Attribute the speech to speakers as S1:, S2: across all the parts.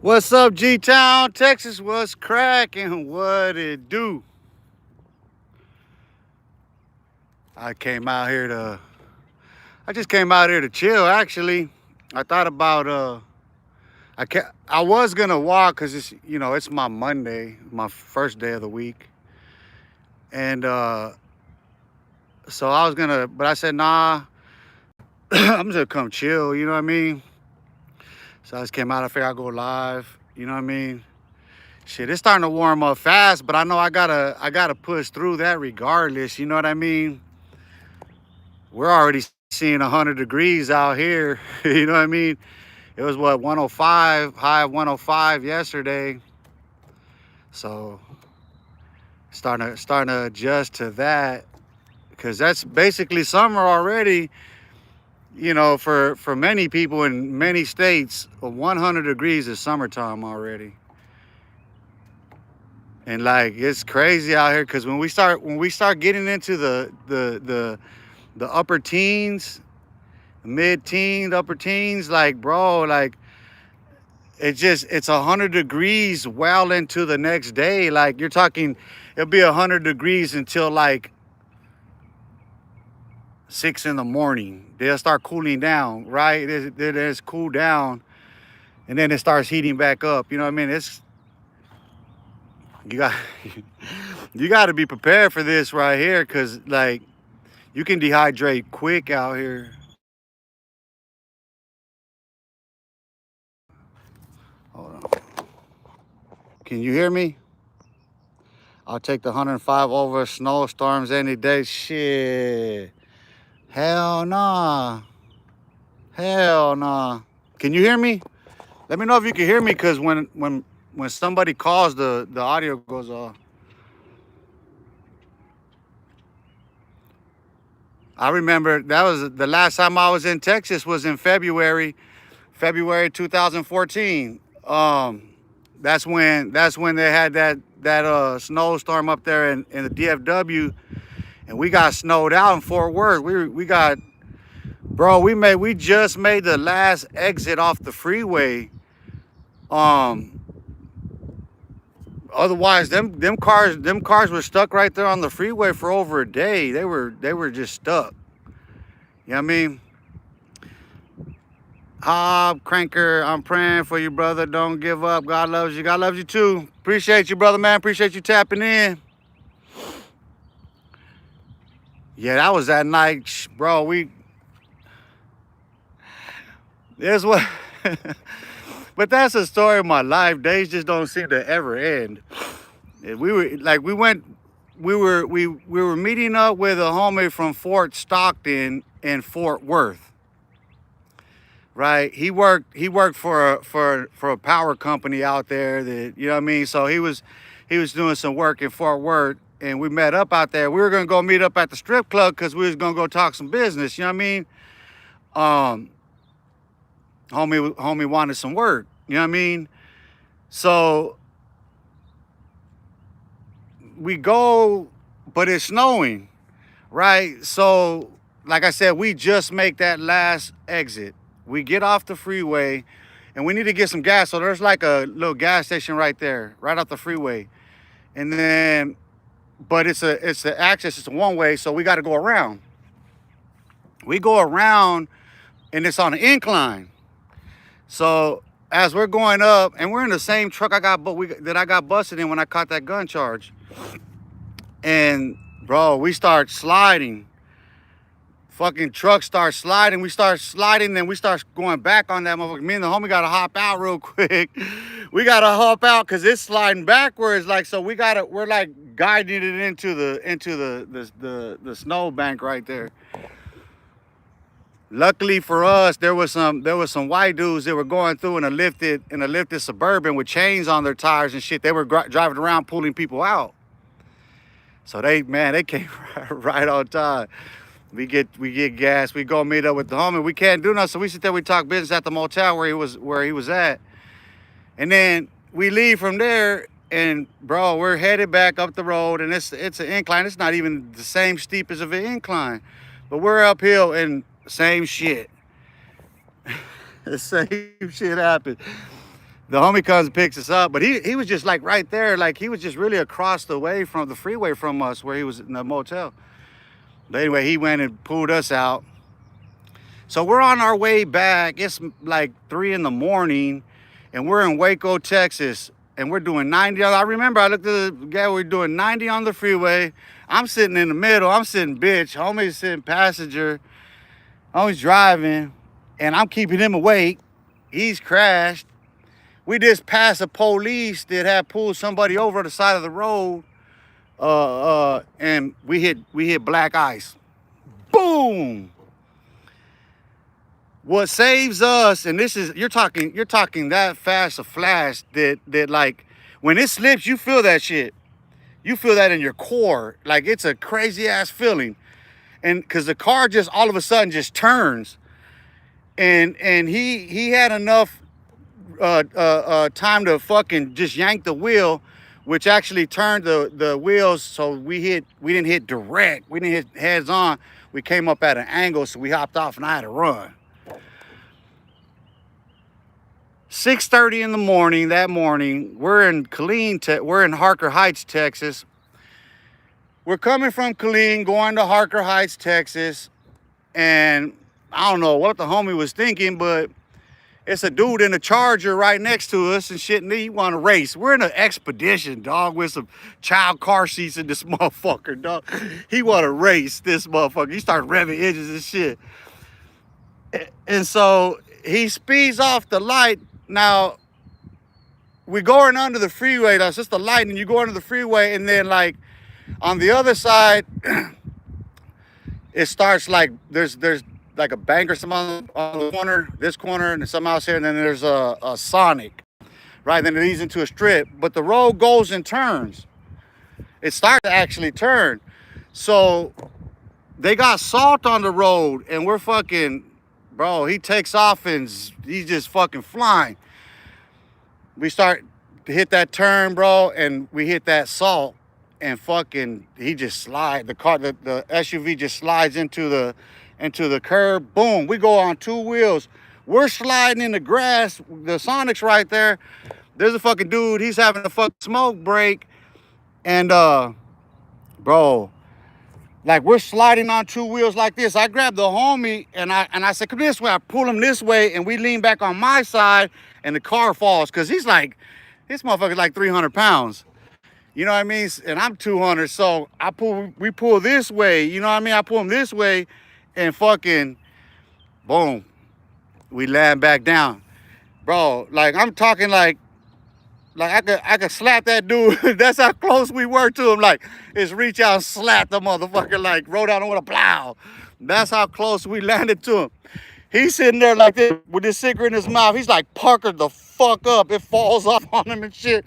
S1: What's up, G-Town, Texas? What's cracking? What it do? I came out here to. I just came out here to chill. Actually, I thought about. I was gonna walk because it's my Monday, my first day of the week, and so I was gonna, but I said nah. I'm just gonna come chill. You know what I mean? So I just came out. I figured I'd go live. You know what I mean? Shit, it's starting to warm up fast, but I know I gotta push through that regardless. You know what I mean? We're already seeing 100 degrees out here. You know what I mean? It was what, 105, high of 105 yesterday. So starting to adjust to that because that's basically summer already. For many people in many states, 100 degrees is summertime already. And like it's crazy out here because when we start getting into the upper teens, mid-teens, upper teens, like bro, like it's 100 degrees well into the next day. Like you're talking, it'll be 100 degrees until like 6 in the morning. They'll start cooling down, right? It's cool down, and then it starts heating back up. You know what I mean? You got you got to be prepared for this right here, cause like you can dehydrate quick out here. Hold on. Can you hear me? I'll take the 105 over snowstorms any day. Shit. Hell nah. Hell nah. Can you hear me? Let me know if you can hear me, cause when somebody calls, the audio goes off. I remember that was the last time I was in Texas was in February 2014. That's when they had that snowstorm up there in the DFW, and we got snowed out in Fort Worth. We got, bro. We just made the last exit off the freeway. Um, Otherwise, them cars were stuck right there on the freeway for over a day. They were just stuck. You know what I mean? Hob, Cranker, I'm praying for you, brother. Don't give up. God loves you. God loves you too. Appreciate you, brother, man. Appreciate you tapping in. Yeah, that was that night, bro. There's what, but that's the story of my life. Days just don't seem to ever end. And we were like, we were meeting up with a homie from Fort Stockton and Fort Worth. Right, he worked for a power company out there, that you know what I mean. So he was doing some work in Fort Worth, and we met up out there. We were gonna go meet up at the strip club because we was gonna go talk some business. You know what I mean? Um, homie wanted some work. You know what I mean? So we go, but it's snowing, right? So like I said, we just make that last exit. We get off the freeway, and we need to get some gas. So there's like a little gas station right there, right off the freeway. And then, but it's the access. It's a one way, so we got to go around. We go around, and it's on an incline. So as we're going up, and we're in the same truck that I got busted in when I caught that gun charge. And bro, we start sliding. Fucking truck starts sliding. We start sliding, then we start going back on that motherfucker. Me and the homie gotta hop out real quick. We gotta hop out because it's sliding backwards. Like, so we're like guiding it into the snow bank right there. Luckily for us, there was some white dudes that were going through in a lifted Suburban with chains on their tires and shit. They were driving around pulling people out. So they came right on time. We get gas. We go meet up with the homie. We can't do nothing, so we sit there. We talk business at the motel where he was at, and then we leave from there. And bro, we're headed back up the road, and it's an incline. It's not even the same steep as of an incline, but we're uphill, and same shit. The same shit happened. The homie comes and picks us up, but he was just like right there, like he was just really across the way from the freeway from us where he was in the motel. But anyway, he went and pulled us out. So we're on our way back. It's like 3 in the morning, and we're in Waco, Texas, and we're doing 90. I remember I looked at the guy, we're doing 90 on the freeway. I'm sitting in the middle. I'm sitting bitch. Homie's sitting passenger. Homie's driving, and I'm keeping him awake. He's crashed. We just passed a police that had pulled somebody over the side of the road, and we hit black ice. Boom! What saves us, and this is you're talking that fast a flash that like when it slips, you feel that shit. You feel that in your core, like it's a crazy ass feeling, and because the car just all of a sudden just turns, and he had enough time to fucking just yank the wheel, which actually turned the wheels, so we didn't hit direct, we didn't hit heads on, we came up at an angle, so we hopped off and I had to run. 6:30 in the morning that morning, we're in we're in Harker Heights, Texas. We're coming from Killeen, going to Harker Heights, Texas, and I don't know what the homie was thinking, but it's a dude in a Charger right next to us and shit, and he want to race. We're in an expedition, dog, with some child car seats in this motherfucker, dog. He want to race this motherfucker. He started revving engines and shit. And so he speeds off the light. Now, we're going under the freeway. That's just the light, and you go under the freeway, and then, like, on the other side, it starts like there's like a bank or something on the corner, this corner, and something else here, and then there's a Sonic, right? Then it leads into a strip, but the road goes and turns. It starts to actually turn. So they got salt on the road, and we're fucking, bro, he takes off and he's just fucking flying. We start to hit that turn, bro, and we hit that salt, and fucking he just slides. The SUV just slides into the curb. Boom, we go on 2 wheels. We're sliding in the grass. The Sonic's right there. There's a fucking dude. He's having a fucking smoke break. And, bro, like we're sliding on 2 wheels like this. I grabbed the homie and I said, come this way. I pull him this way and we lean back on my side and the car falls. Cause he's like, this motherfucker's like 300 pounds. You know what I mean? And I'm 200. So we pull this way. You know what I mean? I pull him this way. And fucking, boom, we land back down, bro. Like I'm talking like I could slap that dude. That's how close we were to him. Like it's reach out and slap the motherfucker. Like roll down with a plow. That's how close we landed to him. He's sitting there like this with his cigarette in his mouth. He's like puckered the fuck up. It falls off on him and shit.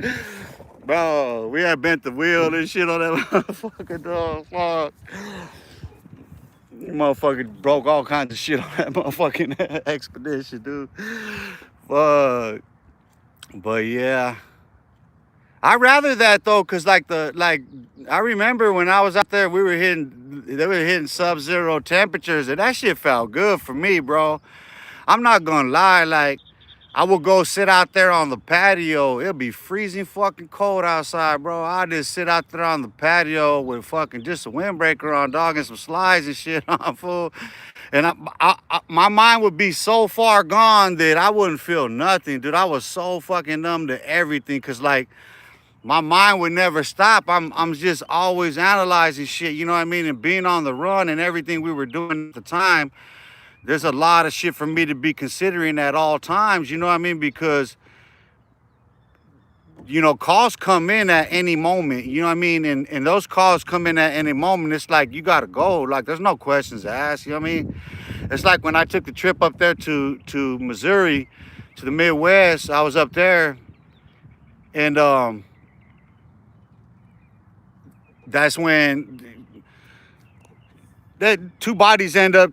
S1: Bro, we had bent the wheel and shit on that motherfucker, dog. Fuck. Motherfucker broke all kinds of shit on that motherfucking expedition, dude. Fuck. But yeah. I rather that though, cause like I remember when I was out there, they were hitting sub-zero temperatures, and that shit felt good for me, bro. I'm not gonna lie, like I would go sit out there on the patio. It'll be freezing fucking cold outside, bro. I just sit out there on the patio with fucking just a windbreaker on, dog, and some slides and shit on, fool. And my mind would be so far gone that I wouldn't feel nothing, dude. I was so fucking numb to everything, cause like my mind would never stop. I'm just always analyzing shit, you know what I mean? And being on the run and everything we were doing at the time, there's a lot of shit for me to be considering at all times, you know what I mean? Because, you know, calls come in at any moment, you know what I mean? And those calls come in at any moment. It's like, you got to go. Like, there's no questions to ask, you know what I mean? It's like when I took the trip up there to Missouri, to the Midwest, I was up there, and that's when that two bodies end up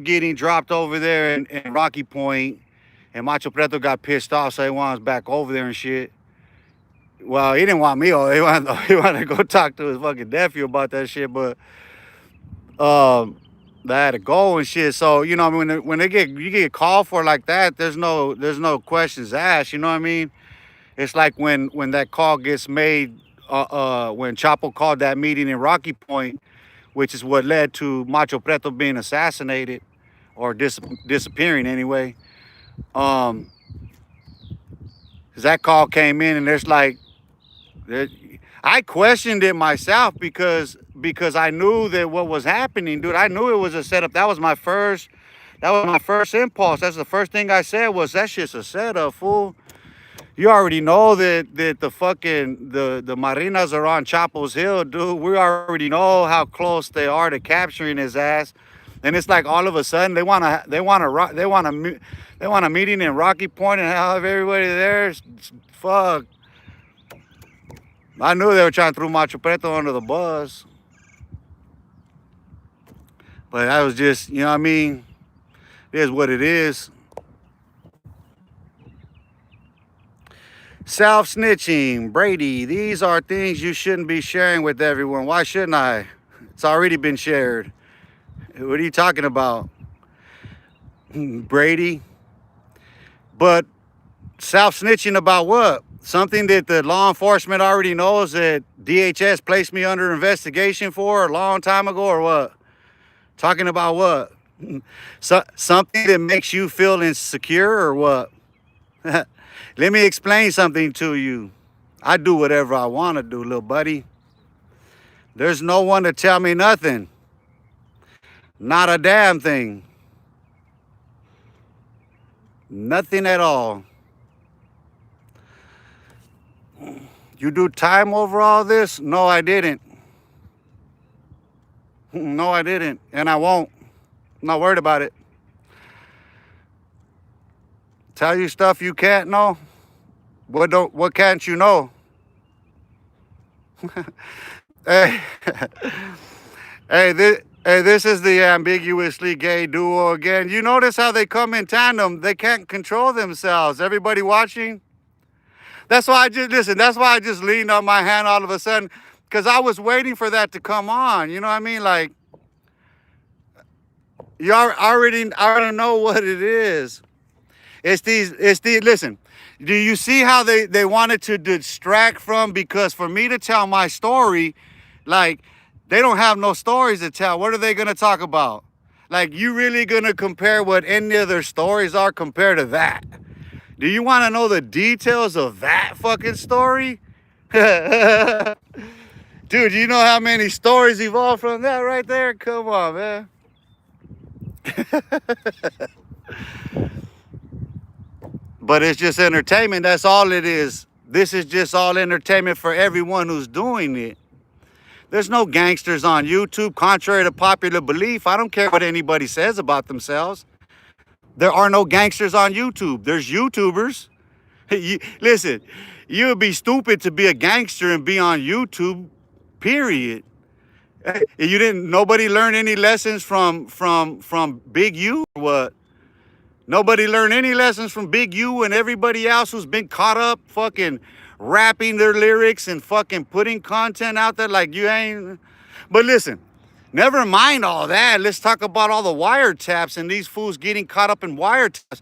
S1: getting dropped over there in Rocky Point, and Macho Preto got pissed off, so he wants back over there and shit. Well, he didn't want me over. He wanted to go talk to his fucking nephew about that shit, but they had to go and shit. So you know, when you get called for like that, there's no questions asked. You know what I mean? It's like when that call gets made, when Chapo called that meeting in Rocky Point, which is what led to Macho Preto being assassinated or disappearing anyway. Cause that call came in and there's like, I questioned it myself because I knew that what was happening, dude. I knew it was a setup. That was my first impulse. That's the first thing I said was that shit's a setup, fool. You already know that the fucking the Marinas are on Chapo's Hill, dude. We already know how close they are to capturing his ass, and it's like all of a sudden they want a meeting in Rocky Point and have everybody there. Fuck. I knew they were trying to throw Macho Preto under the bus, but that was just, you know what I mean. It is what it is. Self-snitching, Brady, these are things you shouldn't be sharing with everyone. Why shouldn't I? It's already been shared. What are you talking about, Brady? But self-snitching about what? Something that the law enforcement already knows that DHS placed me under investigation for a long time ago, or what? Talking about what? Something that makes you feel insecure, or what? Let me explain something to you. I do whatever I want to do, little buddy. There's no one to tell me nothing. Not a damn thing. Nothing at all. You do time over all this? No, I didn't. No, I didn't. And I won't. I'm not worried about it. Tell you stuff you can't know? What can't you know? Hey, this is the ambiguously gay duo again. You notice how they come in tandem? They can't control themselves. Everybody watching? That's why I just leaned on my hand all of a sudden, because I was waiting for that to come on. You know what I mean? Like, you already know what it is. Listen, do you see how they wanted to distract from? Because for me to tell my story, like, they don't have no stories to tell. What are they going to talk about? Like, you really going to compare what any of their stories are compared to that? Do you want to know the details of that fucking story? Dude, you know how many stories evolved from that right there? Come on, man. But it's just entertainment. That's all it is. This is just all entertainment for everyone who's doing it. There's no gangsters on YouTube, contrary to popular belief. I don't care what anybody says about themselves. There are no gangsters on YouTube. There's YouTubers. Listen, you would be stupid to be a gangster and be on YouTube, period. Nobody learned any lessons from Big U or what? Nobody learned any lessons from Big U and everybody else who's been caught up fucking rapping their lyrics and fucking putting content out there like you ain't. But listen, never mind all that. Let's talk about all the wiretaps and these fools getting caught up in wiretaps.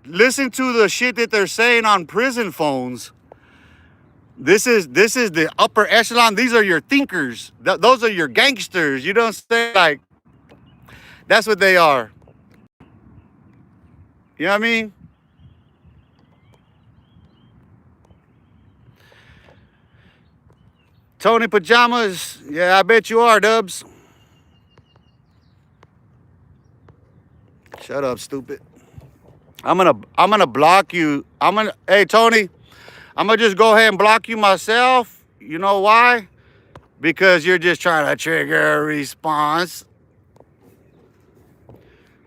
S1: Listen to the shit that they're saying on prison phones. This is the upper echelon. These are your thinkers. Those are your gangsters. You don't say, like, that's what they are. You know what I mean? Tony Pajamas, yeah, I bet you are, Dubs. Shut up, stupid. I'm gonna block you. Hey Tony, I'm gonna just go ahead and block you myself. You know why? Because you're just trying to trigger a response.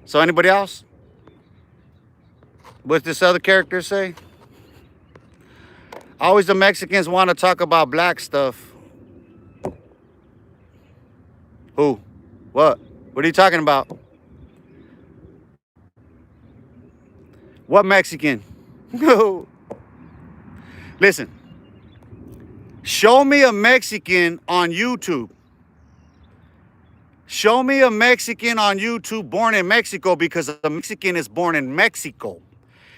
S1: So anybody else? What's this other character say? Always the Mexicans want to talk about black stuff. Who? What? What are you talking about? What Mexican? Listen, show me a Mexican on YouTube. Show me a Mexican on YouTube born in Mexico, because a Mexican is born in Mexico.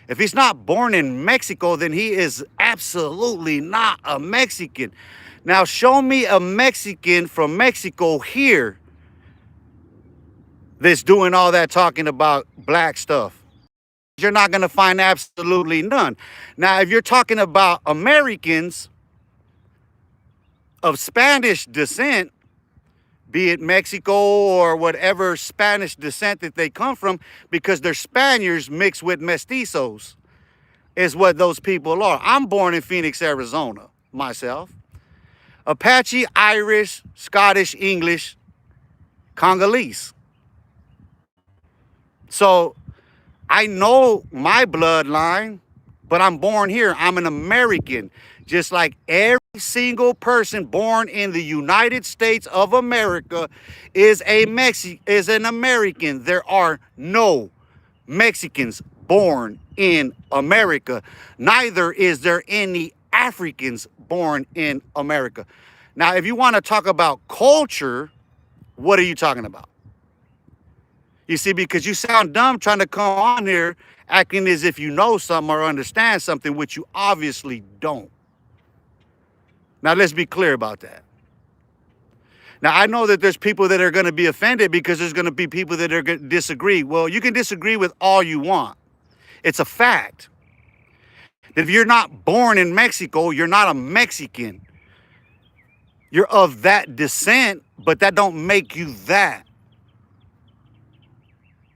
S1: If he's not born in Mexico, then he is absolutely not a Mexican. Now, show me a Mexican from Mexico here that's doing all that talking about black stuff. You're not going to find absolutely none. Now, if you're talking about Americans of Spanish descent, be it Mexico or whatever Spanish descent that they come from, because they're Spaniards mixed with mestizos, is what those people are. I'm born in Phoenix, Arizona, myself. Apache, Irish, Scottish, English, Congolese. So I know my bloodline, but I'm born here. I'm an American, just like every single person born in the United States of America is an American. There are no Mexicans born in America. Neither is there any Africans born in America. Now, if you want to talk about culture, what are you talking about? You see, because you sound dumb trying to come on here acting as if you know something or understand something, which you obviously don't. Now, let's be clear about that. Now, I know that there's people that are going to be offended because there's going to be people that are going to disagree. Well, you can disagree with all you want. It's a fact that if you're not born in Mexico, you're not a Mexican. You're of that descent, but that don't make you that.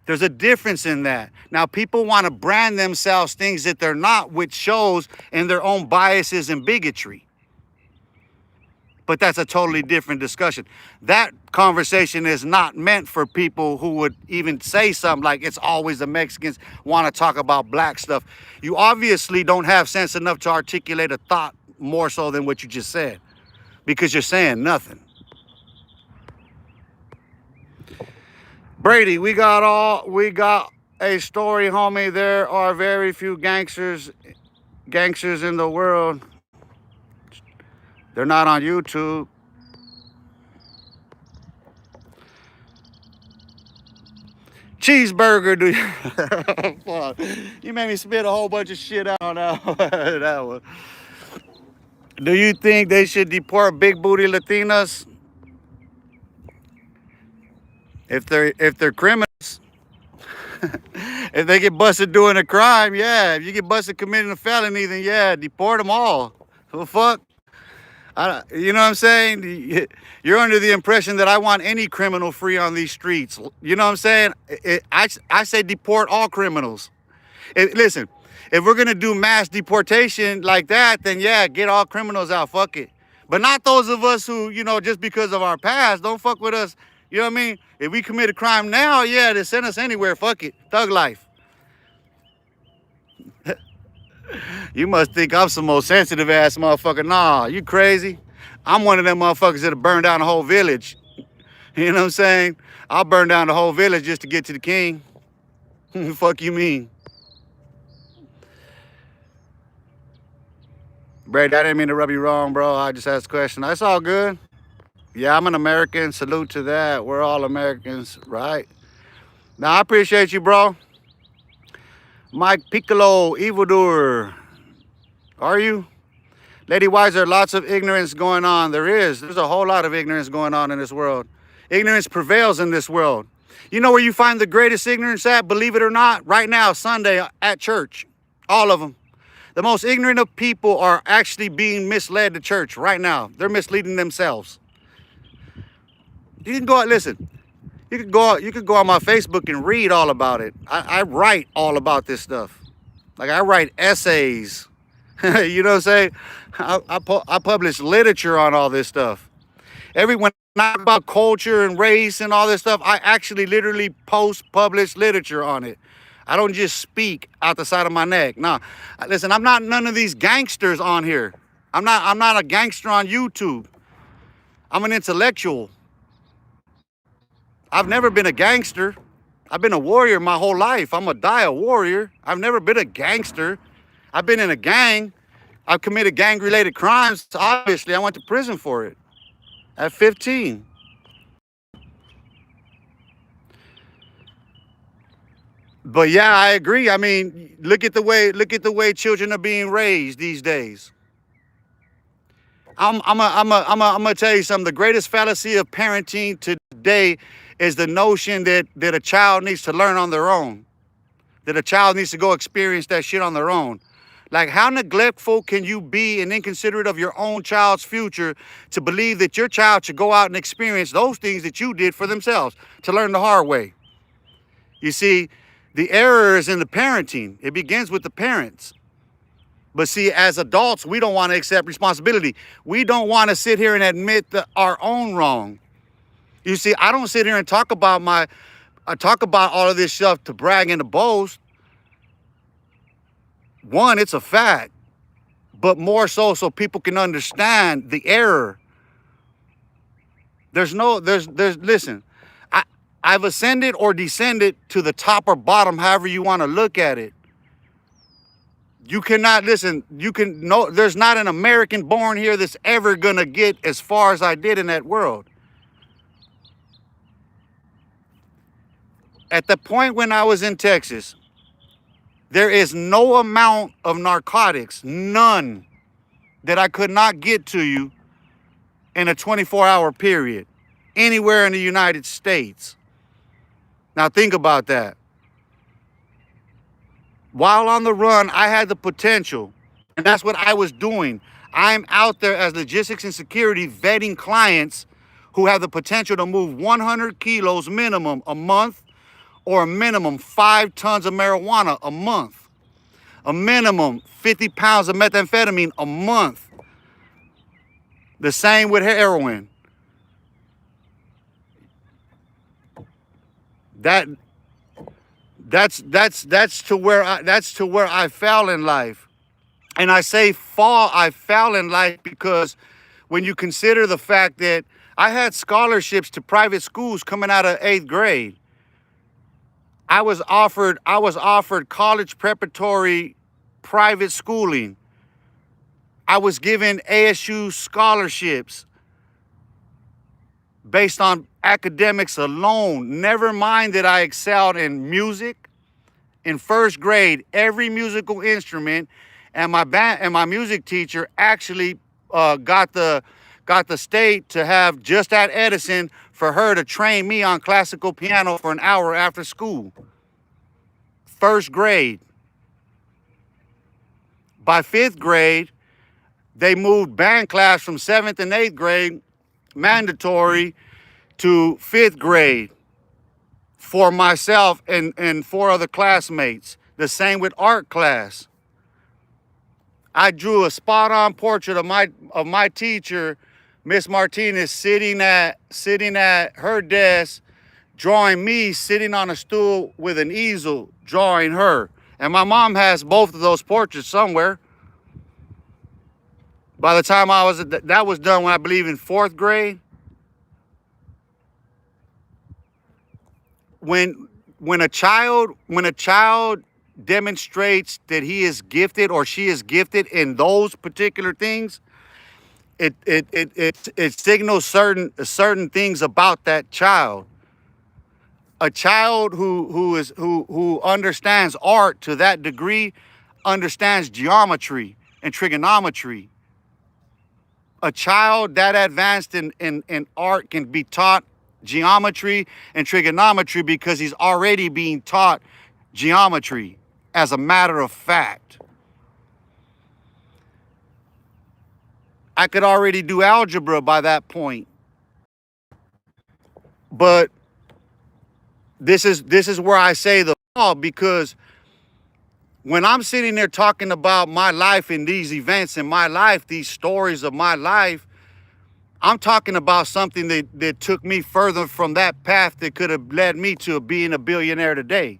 S1: There's a difference in that. Now, people want to brand themselves things that they're not, which shows in their own biases and bigotry. But that's a totally different discussion. That conversation is not meant for people who would even say something like it's always the Mexicans want to talk about black stuff. You obviously don't have sense enough to articulate a thought more so than what you just said, because you're saying nothing. Brady, we got a story, homie. There are very few gangsters in the world. They're not on YouTube. Cheeseburger, dude. Fuck. You made me spit a whole bunch of shit out on that one. Do you think they should deport big booty Latinas? If they're criminals, if they get busted doing a crime, yeah. If you get busted committing a felony, then yeah, deport them all. Well, fuck. You know what I'm saying? You're under the impression that I want any criminal free on these streets. You know what I'm saying? I say deport all criminals. Listen, if we're gonna do mass deportation like that, then yeah, get all criminals out. Fuck it. But not those of us who, you know, just because of our past, don't fuck with us. You know what I mean? If we commit a crime now, yeah, they send us anywhere. Fuck it. Thug life. You must think I'm some most sensitive ass motherfucker. Nah, you crazy. I'm one of them motherfuckers that'll burn down the whole village. You know what I'm saying? I'll burn down the whole village just to get to the king. Fuck you mean? Brad, I didn't mean to rub you wrong, bro. I just asked a question. That's all good. Yeah, I'm an American. Salute to that. We're all Americans, right? Now, I appreciate you, bro. Mike Piccolo, evildoer. Are you? Lady Wiser, lots of ignorance going on. There's a whole lot of ignorance going on in this world. Ignorance prevails in this world. You know where you find the greatest ignorance at, believe it or not? Right now, Sunday at church. All of them. The most ignorant of people are actually being misled to church right now. They're misleading themselves. You can go out, listen. You could go on my Facebook and read all about it. I write all about this stuff. Like I write essays. You know what I'm saying? I publish literature on all this stuff. When I talk about culture and race and all this stuff, I actually literally publish literature on it. I don't just speak out the side of my neck. Nah, listen, I'm not none of these gangsters on here. I'm not a gangster on YouTube. I'm an intellectual. I've never been a gangster. I've been a warrior my whole life. I'm gonna die a warrior. I've never been a gangster. I've been in a gang. I've committed gang-related crimes. Obviously, I went to prison for it at 15. But yeah, I agree. I mean, look at the way children are being raised these days. I'm gonna tell you something. The greatest fallacy of parenting today is the notion that a child needs to learn on their own, that a child needs to go experience that shit on their own. Like, how neglectful can you be and inconsiderate of your own child's future to believe that your child should go out and experience those things that you did for themselves, to learn the hard way? You see, the error is in the parenting. It begins with the parents. But see, as adults, we don't want to accept responsibility. We don't want to sit here and admit our own wrong. You see, I don't sit here and talk about all of this stuff to brag and to boast. One, it's a fact, but more so people can understand the error. Listen, I've ascended or descended to the top or bottom, however you want to look at it. You cannot, listen, there's not an American born here that's ever going to get as far as I did in that world. At the point when I was in Texas, there is no amount of narcotics, none, that I could not get to you in a 24-hour period, anywhere in the United States. Now think about that. While on the run, I had the potential, and that's what I was doing. I'm out there as logistics and security vetting clients who have the potential to move 100 kilos minimum a month, or a minimum 5 tons of marijuana a month, a minimum 50 pounds of methamphetamine a month. The same with heroin. That's to where I fell in life. And I say I fell in life because when you consider the fact that I had scholarships to private schools coming out of 8th grade. I was offered college preparatory private schooling. I was given ASU scholarships based on academics alone. Never mind that I excelled in music. In 1st grade, every musical instrument, and my music teacher actually got the state to have just at Edison for her to train me on classical piano for an hour after school. 1st grade. By 5th grade, they moved band class from 7th and 8th grade mandatory to 5th grade for myself and 4 other classmates. The same with art class. I drew a spot-on portrait of my teacher, Miss Martinez, sitting at her desk, drawing me sitting on a stool with an easel, drawing her. And my mom has both of those portraits somewhere. By the time that was done when I believe in 4th grade. When a child demonstrates that he is gifted or she is gifted in those particular things, it signals certain things about that child. A child who understands art to that degree understands geometry and trigonometry. A child that advanced in art can be taught geometry and trigonometry because he's already being taught geometry as a matter of fact. I could already do algebra by that point. But this is where I say the fall, because when I'm sitting there talking about my life and these events in my life, these stories of my life, I'm talking about something that took me further from that path that could have led me to being a billionaire today.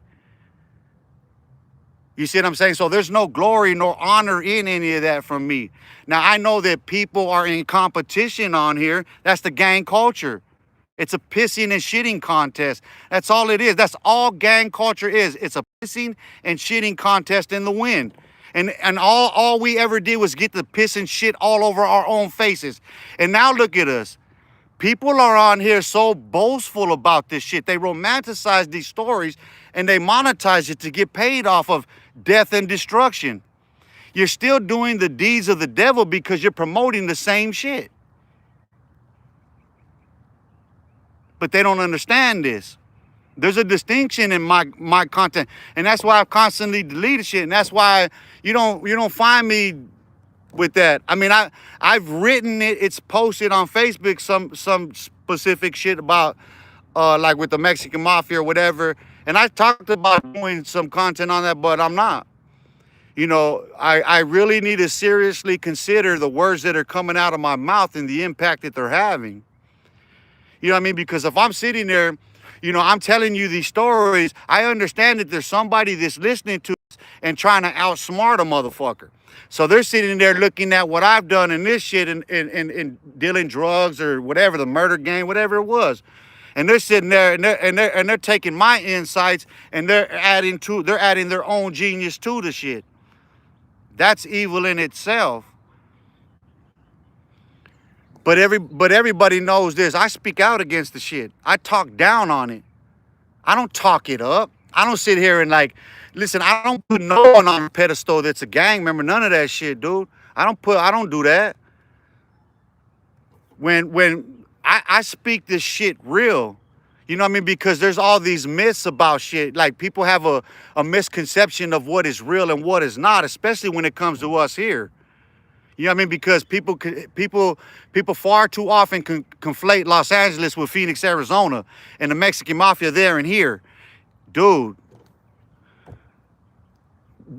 S1: You see what I'm saying? So there's no glory nor honor in any of that from me. Now, I know that people are in competition on here. That's the gang culture. It's a pissing and shitting contest. That's all it is. That's all gang culture is. It's a pissing and shitting contest in the wind. And all we ever did was get the piss and shit all over our own faces. And now look at us. People are on here so boastful about this shit. They romanticize these stories and they monetize it to get paid off of death and destruction. You're still doing the deeds of the devil because you're promoting the same shit. But they don't understand this. There's a distinction in my content, and that's why I've constantly deleted shit, and that's why you don't find me with that. I mean, I've written it. It's posted on Facebook. Some specific shit about like with the Mexican mafia or whatever. And I talked about doing some content on that, but I'm not. You know, I really need to seriously consider the words that are coming out of my mouth and the impact that they're having. You know what I mean? Because if I'm sitting there, you know, I'm telling you these stories, I understand that there's somebody that's listening to us and trying to outsmart a motherfucker. So they're sitting there looking at what I've done in this shit and dealing drugs or whatever, the murder game, whatever it was. And they're sitting there and they're taking my insights and they're adding their own genius to the shit. That's evil in itself. But everybody knows this. I speak out against the shit. I talk down on it. I don't talk it up. I don't sit here and like, listen, I don't put no one on a pedestal that's a gang member. None of that shit, dude. I don't do that. When I speak this shit real, you know what I mean? Because there's all these myths about shit. Like people have a misconception of what is real and what is not, especially when it comes to us here. You know what I mean? Because people far too often conflate Los Angeles with Phoenix, Arizona, and the Mexican mafia there and here. Dude,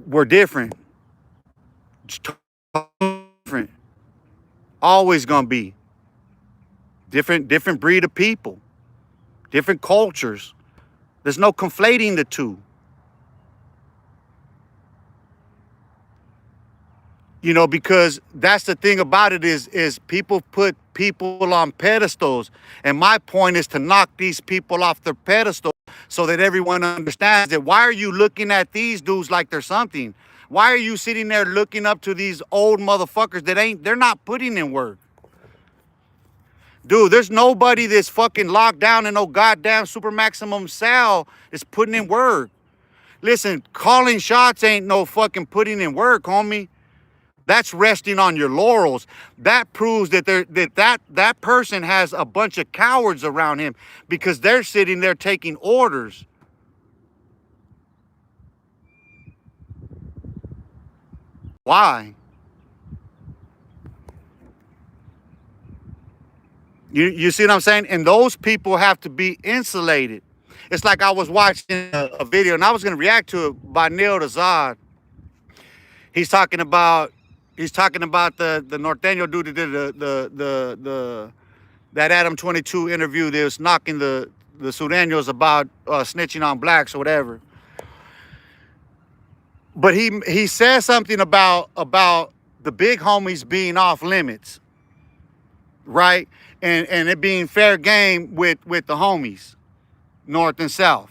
S1: we're different. Different. Always gonna be. Different breed of people. Different cultures. There's no conflating the two. You know, because that's the thing about it is people put people on pedestals. And my point is to knock these people off their pedestal so that everyone understands that. Why are you looking at these dudes like they're something? Why are you sitting there looking up to these old motherfuckers they're not putting in work? Dude, there's nobody that's fucking locked down in no goddamn super maximum cell that's putting in work. Listen, calling shots ain't no fucking putting in work, homie. That's resting on your laurels. That proves that that person has a bunch of cowards around him because they're sitting there taking orders. Why? You see what I'm saying? And those people have to be insulated. It's like I was watching a video and I was going to react to it by Neil Azad. He's talking about the Norteño dude that did that Adam 22 interview that was knocking the Sureños about snitching on blacks or whatever. But he says something about the big homies being off limits, right? And it being fair game with the homies, north and south,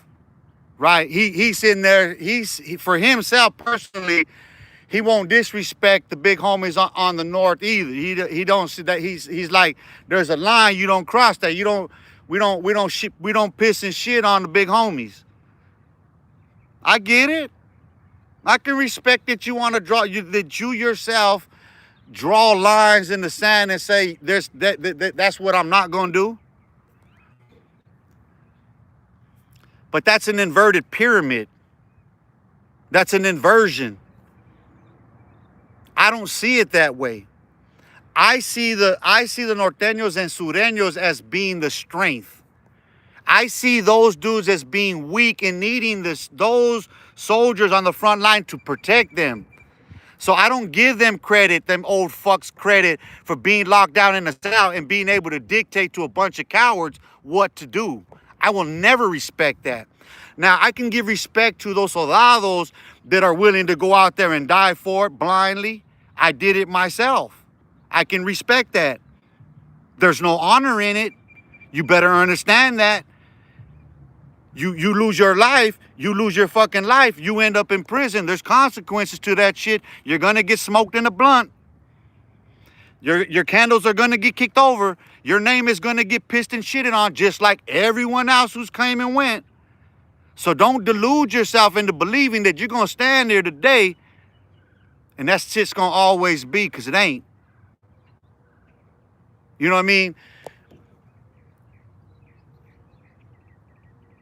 S1: right? He's sitting there. For himself personally, he won't disrespect the big homies on the north either. He don't see that. He's like, there's a line you don't cross that. We don't piss and shit on the big homies. I get it. I can respect that you want to that you yourself draw lines in the sand and say that's what I'm not going to do. But that's an inverted pyramid. That's an inversion. I don't see it that way. I see the Norteños and Sureños as being the strength. I see those dudes as being weak and needing those soldiers on the front line to protect them. So I don't give them credit, them old fucks credit, for being locked down in the cell and being able to dictate to a bunch of cowards what to do. I will never respect that. Now, I can give respect to those soldados that are willing to go out there and die for it blindly. I did it myself. I can respect that. There's no honor in it. You better understand that. You lose your life, you lose your fucking life, you end up in prison. There's consequences to that shit. You're gonna get smoked in a blunt. Your candles are gonna get kicked over. Your name is gonna get pissed and shitted on, just like everyone else who's came and went. So don't delude yourself into believing that you're gonna stand there today and that shit's gonna always be, because it ain't. You know what I mean?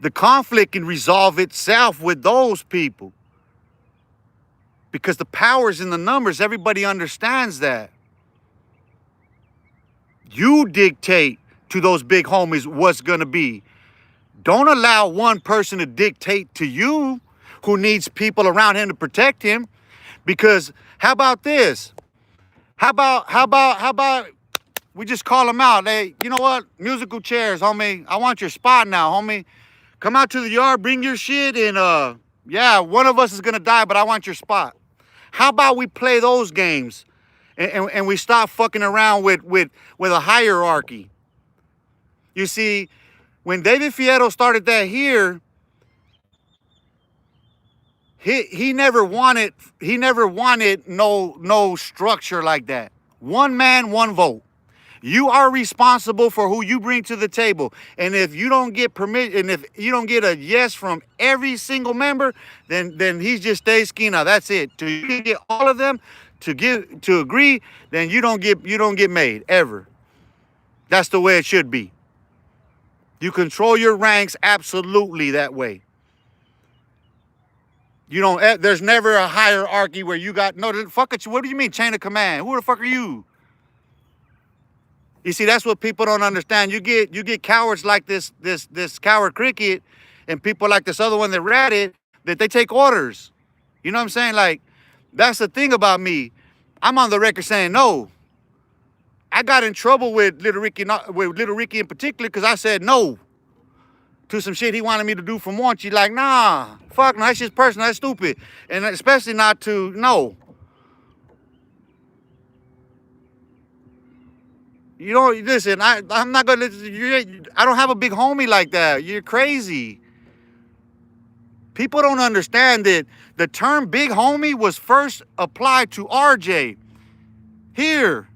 S1: The conflict can resolve itself with those people, because the power's in the numbers. Everybody understands that. You dictate to those big homies what's gonna be. Don't allow one person to dictate to you, who needs people around him to protect him. Because how about this? How about we just call them out? Hey, you know what? Musical chairs, homie. I want your spot now, homie. Come out to the yard, bring your shit, and yeah, one of us is gonna die, but I want your spot. How about we play those games, and we stop fucking around with a hierarchy? You see, when David Fierro started that here, he never wanted no structure like that. One man, one vote. You are responsible for who you bring to the table. And if you don't get permit, and if you don't get a yes from every single member, then he just stays Skina. That's it. Till you get all of them to agree, then you don't get made ever. That's the way it should be. You control your ranks absolutely that way. You don't. There's never a hierarchy where you got fuck it. What do you mean chain of command? Who the fuck are you? You see, that's what people don't understand. You get cowards like this coward cricket, and people like this other one that ratted, that they take orders. You know what I'm saying? Like, that's the thing about me. I'm on the record saying no. I got in trouble with Little Ricky in particular, because I said no to some shit he wanted me to do from once. You're like, nah, fuck, no, that's just personal, that's stupid. And especially not to, no. You know, listen, I'm not gonna listen. I don't have a big homie like that. You're crazy. People don't understand that the term big homie was first applied to RJ. Here,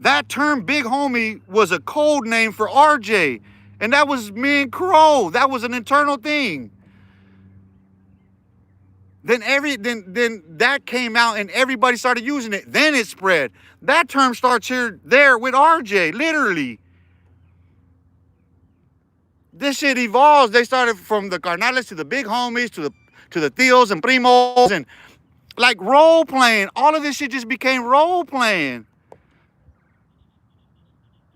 S1: that term big homie was a code name for RJ. And that was me and Crow. That was an internal thing. Then that came out and everybody started using it. Then it spread. That term starts there with RJ, literally. This shit evolves. They started from the carnales to the big homies to the tios and primos, and like role playing. All of this shit just became role playing.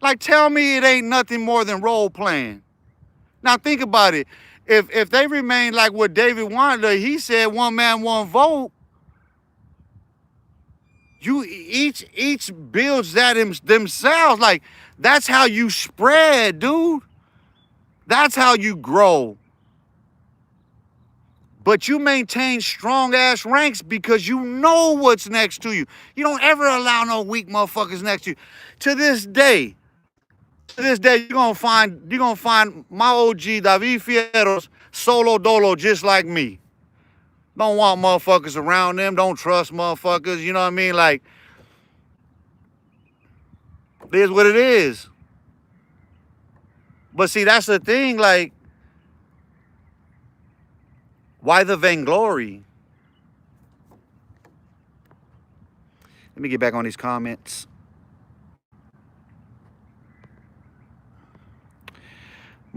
S1: Like, tell me it ain't nothing more than role playing. Now think about it. If they remain like what David wanted, he said one man, one vote. You each builds that themselves. Like, that's how you spread, dude. That's how you grow. But you maintain strong ass ranks because you know what's next to you. You don't ever allow no weak motherfuckers next to you. To this day, you're gonna find my OG David Fierro's solo dolo just like me. Don't want motherfuckers around them. Don't trust motherfuckers. You know what I mean? Like, it is what it is. But see, that's the thing. Like, why the vainglory? Let me get back on these comments.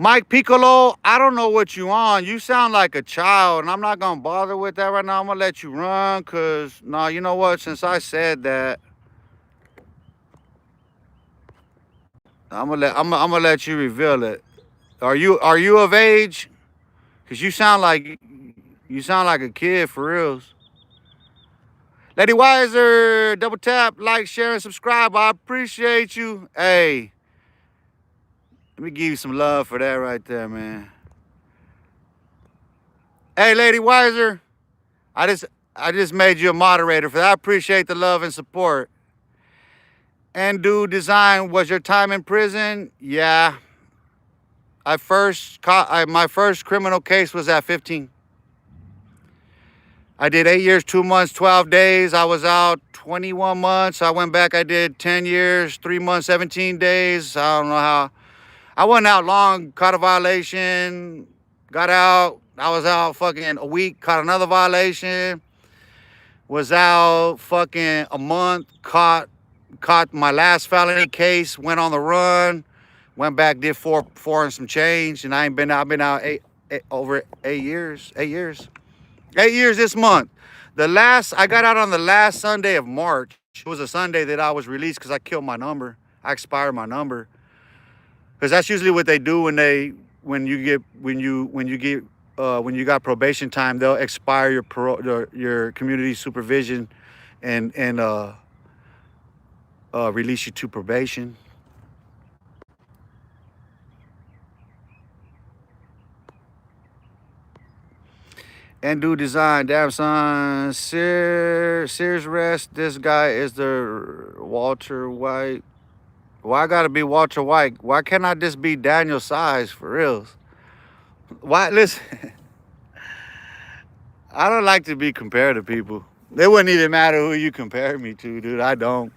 S1: Mike Piccolo, I don't know what you on. You sound like a child, and I'm not going to bother with that right now. I'm going to let you run, because, no, you know what? Since I said that, I'm gonna let you reveal it. Are you of age? Because you sound like a kid for reals. Lady Wiser, double tap, like, share, and subscribe. I appreciate you. Hey. Let me give you some love for that right there, man. Hey, Lady Wiser, I just made you a moderator for that. I appreciate the love and support. And Design, was your time in prison? Yeah, my first criminal case was at 15. I did 8 years, 2 months, 12 days. I was out 21 months. I went back. I did 10 years, 3 months, 17 days. I don't know how. I wasn't out long. Caught a violation. Got out. I was out fucking a week. Caught another violation. Was out fucking a month. Caught my last felony case. Went on the run. Went back. Did four and some change. And I ain't been out. I've been out over 8 years. 8 years. 8 years this month. I got out on the last Sunday of March. It was a Sunday that I was released because I killed my number. I expired my number. Because that's usually what they do when you got probation time. They'll expire your community supervision and release you to probation. And do design, damn son. Sears rest. This guy is the Walter White. Why I gotta be Walter White? Why can't I just be Daniel Saiz for reals? Why? Listen, I don't like to be compared to people. It wouldn't even matter who you compare me to, dude. I don't.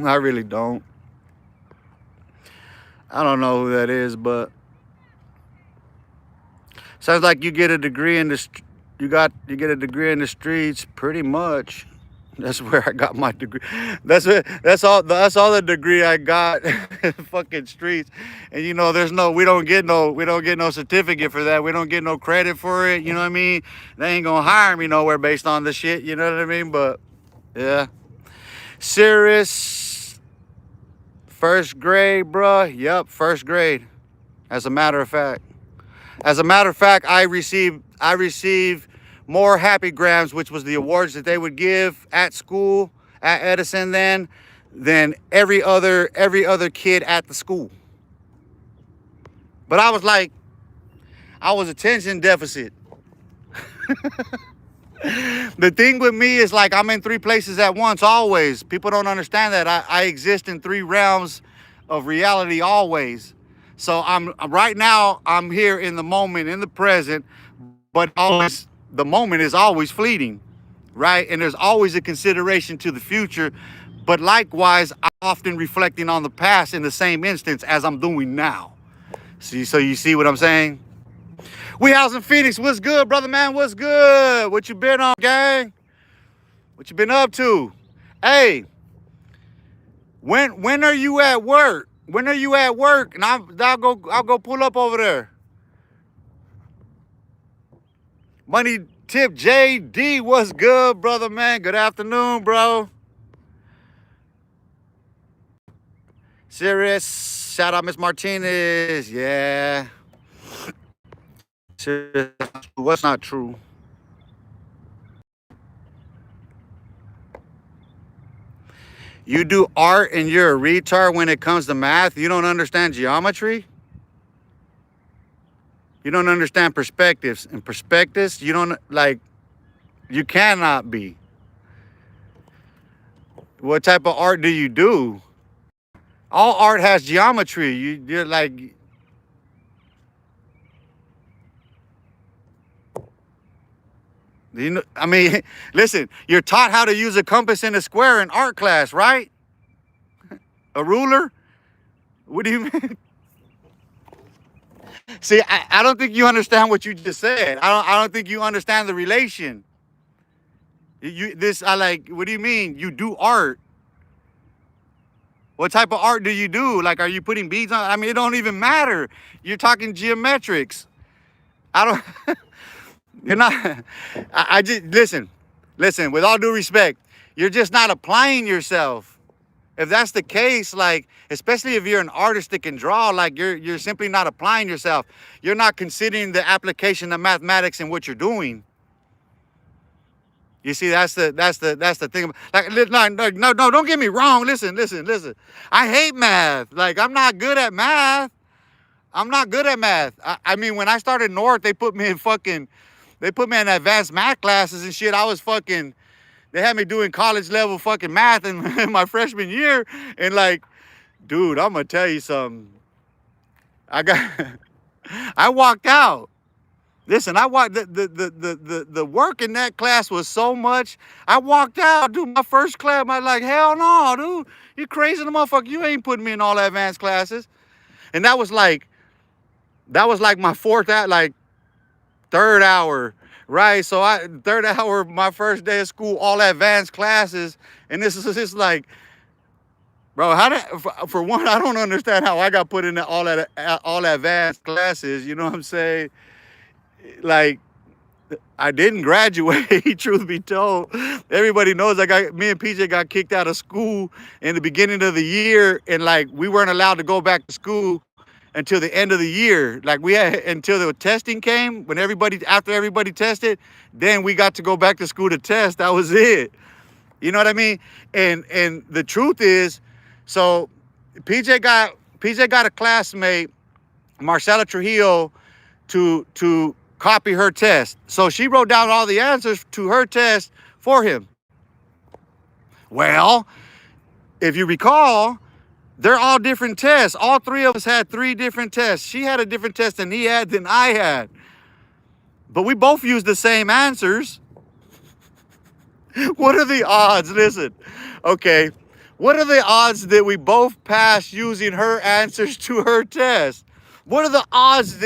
S1: I really don't. I don't know who that is, but sounds like you get a degree in the you get a degree in the streets, pretty much. That's where I got my degree. That's all the degree I got. Fucking streets. And you know, we don't get no certificate for that. We don't get no credit for it. You know what I mean? They ain't gonna hire me nowhere based on the shit. You know what I mean? But yeah, serious. First grade, bruh. Yep, first grade. As a matter of fact, I received more Happy Grams, which was the awards that they would give at school at Edison than every other kid at the school. But I was attention deficit. The thing with me is like I'm in 3 places at once always. People don't understand that I exist in 3 realms of reality always. So right now I'm here in the moment, in the present, but always the moment is always fleeting, right? And there's always a consideration to the future, but likewise I'm often reflecting on the past in the same instance as I'm doing now. See, so you see what I'm saying? We house in Phoenix. What's good, brother man? What's good? What you been on, gang? What you been up to? Hey, when are you at work? When are you at work? And I'll go pull up over there. Money Tip JD, what's good, brother man? Good afternoon, bro. Serious. Shout out Miss Martinez. Yeah. Serious. What's not true? You do art and you're a retard when it comes to math? You don't understand geometry? You don't understand perspectives. And perspectives, you don't, like, you cannot be. What type of art do you do? All art has geometry. You're like, you know, I mean, listen, you're taught how to use a compass and a square in art class, right? A ruler? What do you mean? See, I don't think you understand what you just said. I don't think you understand the relation. What do you mean? You do art. What type of art do you do? Like, are you putting beads on? I mean, it don't even matter. You're talking geometrics. I don't, you're not, I just, listen, with all due respect, you're just not applying yourself. If that's the case, like, especially if you're an artist that can draw, like you're simply not applying yourself. You're not considering the application of mathematics in what you're doing. You see, that's the thing. Like, no, don't get me wrong. Listen. I hate math. Like, I'm not good at math. I mean, when I started North, they put me in advanced math classes and shit. They had me doing college level fucking math in my freshman year. And like, dude, I'm gonna tell you something. I walked out. Listen, I walked the work in that class was so much. I walked out, dude. My first class, I was like, hell no, dude. You crazy the motherfucker. You ain't putting me in all the advanced classes. And that was like my like third hour, right? So third hour, my first day of school, all advanced classes. And this is just like, bro, for one, I don't understand how I got put in all advanced classes. You know what I'm saying? Like, I didn't graduate, truth be told. Everybody knows me and PJ got kicked out of school in the beginning of the year, and like we weren't allowed to go back to school until the end of the year. Like we had until the testing came, after everybody tested, then we got to go back to school to test. That was it. You know what I mean? And the truth is, so PJ got a classmate, Marcela Trujillo, to copy her test. So she wrote down all the answers to her test for him. Well, if you recall, they're all different tests. All three of us had 3 different tests. She had a different test than I had. But we both used the same answers. What are the odds? Listen, okay. What are the odds that we both passed using her answers to her test? What are the odds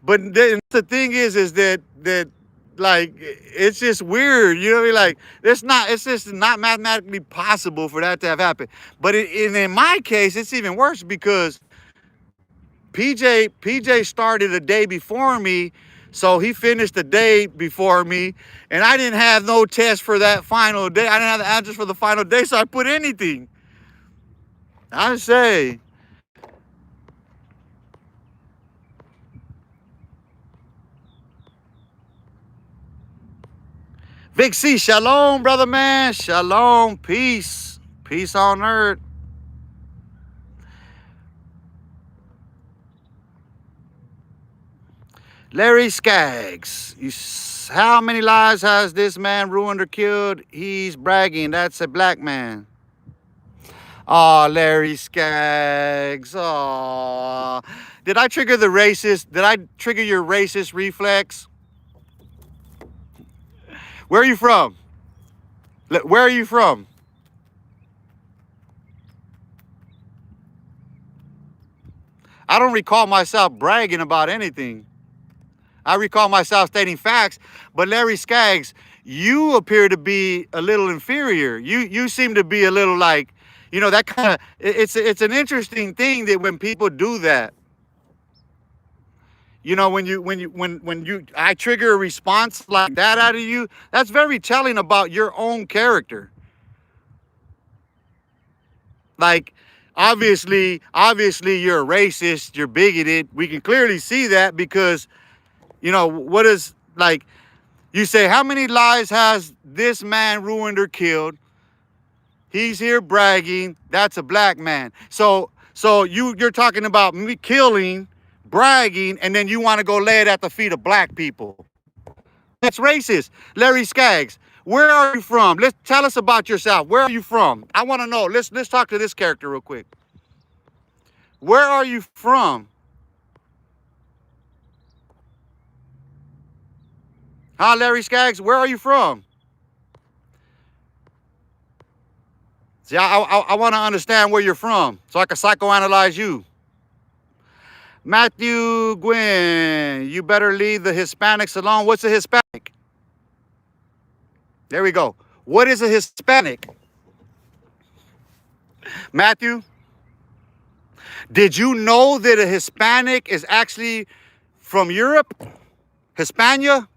S1: but then the thing is that like it's just weird, you know what I mean? Like it's just not mathematically possible for that to have happened. But in my case, it's even worse because PJ started a day before me, so he finished the day before me, and I didn't have no test for that final day. I didn't have the answers for the final day, so I put anything. I say. Big C, shalom, brother man. Shalom, peace. Peace on earth. Larry Skaggs. How many lives has this man ruined or killed? He's bragging. That's a black man. Oh, Larry Skaggs. Oh. Did I trigger your racist reflex? Where are you from? Where are you from? I don't recall myself bragging about anything. I recall myself stating facts, but Larry Skaggs, you appear to be a little inferior. You seem to be a little like, that kind of, it's an interesting thing that when people do that, when I trigger a response like that out of you, that's very telling about your own character. Like, obviously you're a racist, you're bigoted. We can clearly see that because, what is, like, you say, how many lives has this man ruined or killed? He's here bragging. That's a black man. So you're talking about me killing, bragging, and then you want to go lay it at the feet of black people. That's racist. Larry Skaggs, where are you from? Tell us about yourself. Where are you from? I want to know. Let's talk to this character real quick. Where are you from? Huh, Larry Skaggs? Where are you from? See, I want to understand where you're from so I can psychoanalyze you. Matthew Gwynn, you better leave the Hispanics alone. What's a Hispanic? There we go. What is a Hispanic? Matthew, did you know that a Hispanic is actually from Europe? Hispania?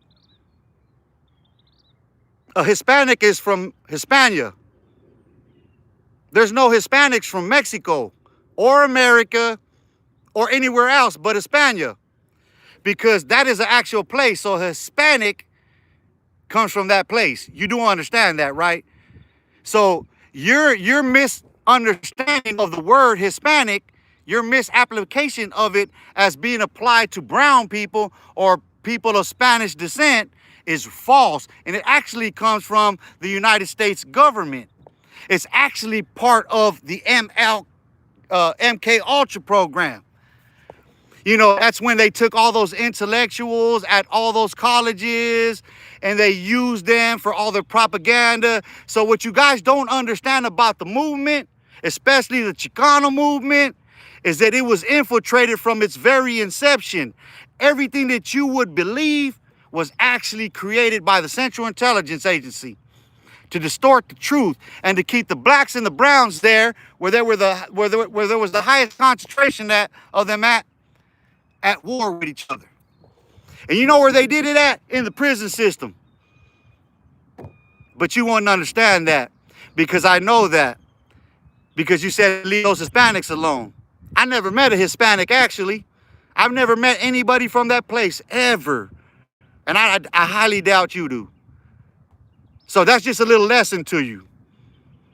S1: A Hispanic is from Hispania. There's no Hispanics from Mexico or America or anywhere else but Hispania, because that is an actual place. So Hispanic comes from that place. You do understand that, right? So your misunderstanding of the word Hispanic, your misapplication of it as being applied to brown people or people of Spanish descent is false. And it actually comes from the United States government. It's actually part of the MK Ultra program. You know, that's when they took all those intellectuals at all those colleges and they used them for all their propaganda. So what you guys don't understand about the movement, especially the Chicano movement, is that it was infiltrated from its very inception. Everything that you would believe was actually created by the Central Intelligence Agency to distort the truth and to keep the blacks and the browns there where there was the highest concentration of them at war with each other. And you know where they did it at? In the prison system. But you won't understand that because I know that. Because you said leave those Hispanics alone. I never met a Hispanic, actually. I've never met anybody from that place, ever. And I highly doubt you do. So that's just a little lesson to you.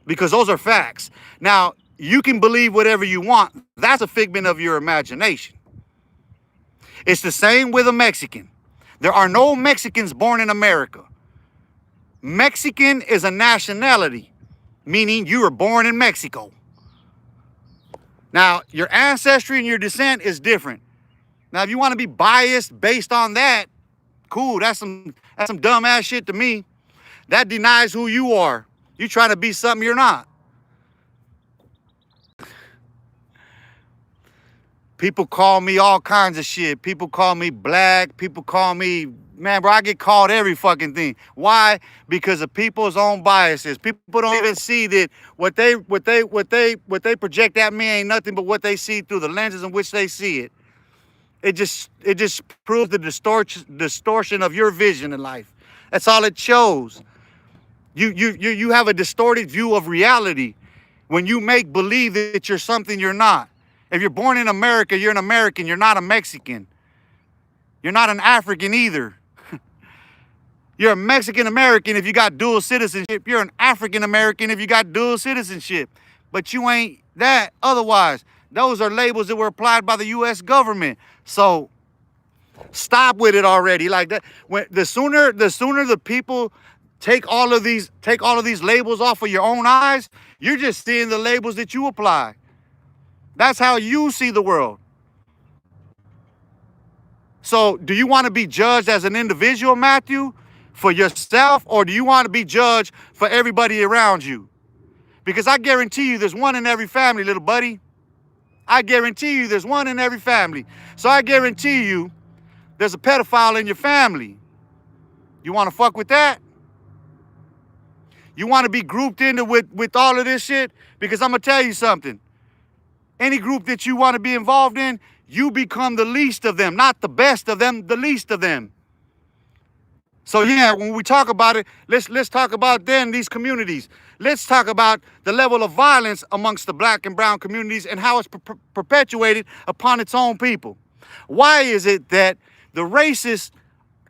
S1: Because those are facts. Now, you can believe whatever you want. That's a figment of your imagination. It's the same with a Mexican. There are no Mexicans born in America. Mexican is a nationality, meaning you were born in Mexico. Now, your ancestry and your descent is different. Now, if you want to be biased based on that, cool. That's some dumbass shit to me. That denies who you are. You're trying to be something you're not. People call me all kinds of shit. People call me black. People call me, man, bro, I get called every fucking thing. Why? Because of people's own biases. People don't even see that what they project at me ain't nothing but what they see through the lenses in which they see it. It just proves the distortion of your vision in life. That's all it shows. You have a distorted view of reality when you make believe that you're something you're not. If you're born in America, you're an American. You're not a Mexican. You're not an African either. You're a Mexican American if you got dual citizenship. You're an African American if you got dual citizenship. But you ain't that otherwise. Those are labels that were applied by the U.S. government. So stop with it already. Like that. When the sooner the people take all of these labels off of your own eyes, you're just seeing the labels that you apply. That's how you see the world. So do you want to be judged as an individual, Matthew, for yourself, or do you want to be judged for everybody around you? Because I guarantee you there's one in every family, little buddy. I guarantee you there's one in every family. So I guarantee you there's a pedophile in your family. You want to fuck with that? You want to be grouped into with all of this shit? Because I'm going to tell you something. Any group that you want to be involved in, you become the least of them. Not the best of them, the least of them. So yeah, when we talk about it, let's talk about then these communities. Let's talk about the level of violence amongst the black and brown communities and how it's perpetuated upon its own people. Why is it that the racists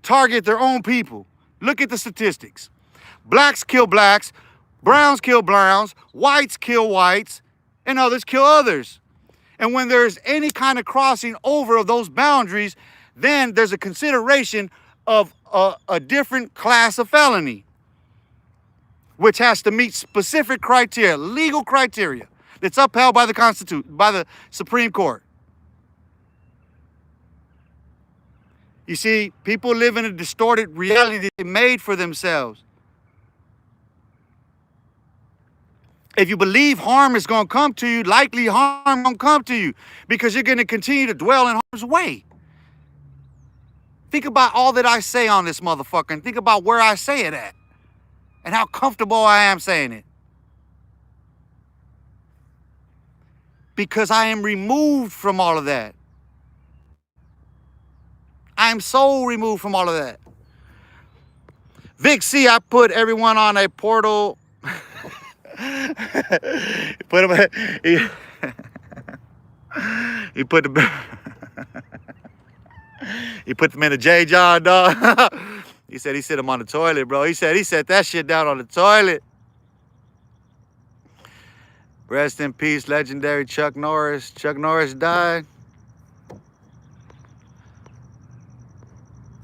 S1: target their own people? Look at the statistics. Blacks kill blacks, browns kill browns, whites kill whites, and others kill others. And when there's any kind of crossing over of those boundaries, then there's a consideration of a different class of felony, which has to meet specific criteria, legal criteria, that's upheld by the Constitution, by the Supreme Court. You see, people live in a distorted reality that they made for themselves. If you believe harm is going to come to you, likely harm going to come to you because you're going to continue to dwell in harm's way. Think about all that I say on this motherfucker and think about where I say it at and how comfortable I am saying it. Because I am removed from all of that. I am so removed from all of that. Vic C, I put everyone on a portal. Put him. He put the. He put them in the J John, dog. He said he sit him on the toilet, bro. He set that shit down on the toilet. Rest in peace, legendary Chuck Norris. Chuck Norris died.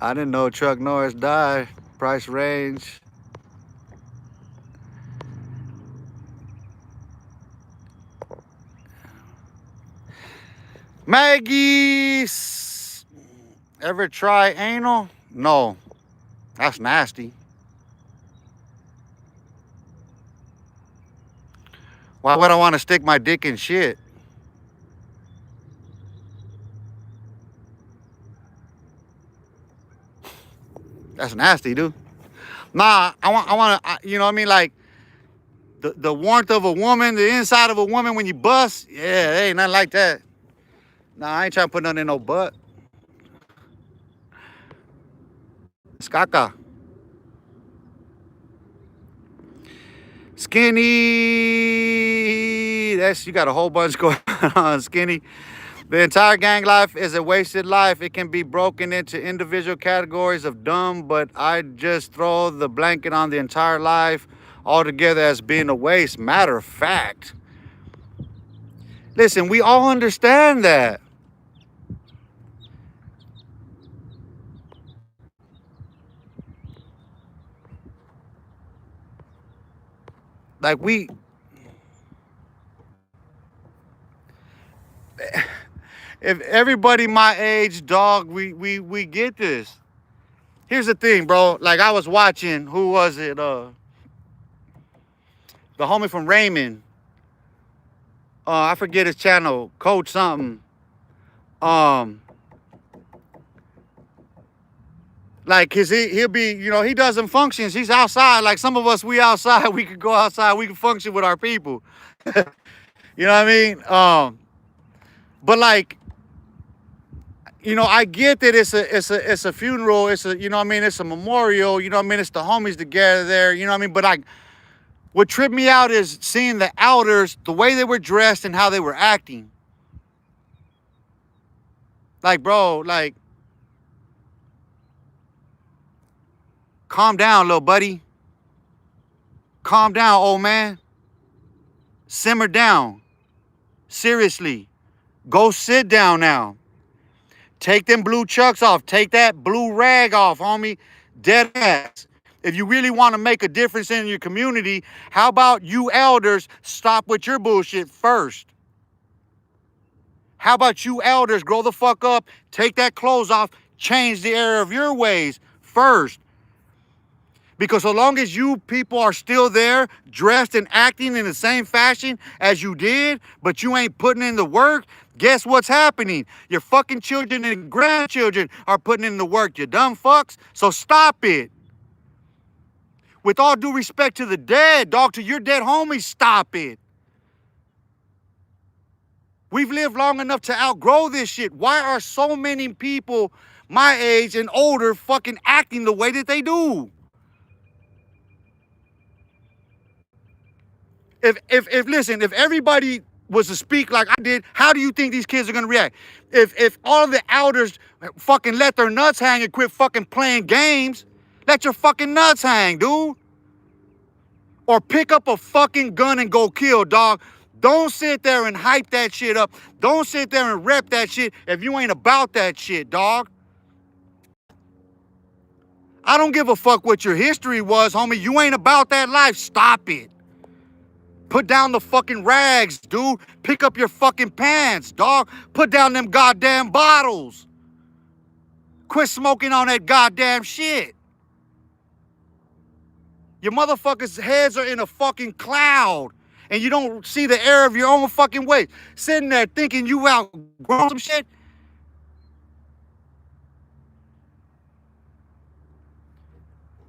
S1: I didn't know Chuck Norris died. Price range. Maggie, ever try anal? No, that's nasty. Why would I want to stick my dick in shit? That's nasty, dude. Nah, I want to, you know what I mean? Like the warmth of a woman, the inside of a woman when you bust. Yeah, there ain't nothing like that. Nah, I ain't trying to put nothing in no butt. It's caca. Skinny. You got a whole bunch going on, Skinny. The entire gang life is a wasted life. It can be broken into individual categories of dumb, but I just throw the blanket on the entire life altogether as being a waste. Matter of fact. Listen, we all understand that. Like if everybody my age, dog, we get this. Here's the thing, bro. Like I was watching, who was it? The homie from Raymond. I forget his channel, Coach something. Um, like he'll be, he does some functions. He's outside. Like some of us, we outside. We could go outside. We can function with our people. You know what I mean? But like, I get that it's a funeral. It's a, it's a memorial. You know what I mean? It's the homies together there. You know what I mean? But what tripped me out is seeing the elders, the way they were dressed and how they were acting. Like, bro, like, calm down, little buddy. Calm down, old man. Simmer down. Seriously. Go sit down now. Take them blue chucks off. Take that blue rag off, homie. Dead ass. If you really want to make a difference in your community, how about you elders stop with your bullshit first? How about you elders grow the fuck up, take that clothes off, change the era of your ways first? Because so long as you people are still there, dressed and acting in the same fashion as you did, but you ain't putting in the work, guess what's happening? Your fucking children and grandchildren are putting in the work, you dumb fucks. So stop it. With all due respect to the dead, dog, to your dead homies, stop it. We've lived long enough to outgrow this shit. Why are so many people my age and older fucking acting the way that they do? Listen, if everybody was to speak like I did, how do you think these kids are gonna react? If all of the elders fucking let their nuts hang and quit fucking playing games, let your fucking nuts hang, dude. Or pick up a fucking gun and go kill, dog. Don't sit there and hype that shit up. Don't sit there and rep that shit if you ain't about that shit, dog. I don't give a fuck what your history was, homie. You ain't about that life. Stop it. Put down the fucking rags, dude. Pick up your fucking pants, dog. Put down them goddamn bottles. Quit smoking on that goddamn shit. Your motherfuckers' heads are in a fucking cloud. And you don't see the error of your own fucking ways. Sitting there thinking you outgrown some shit.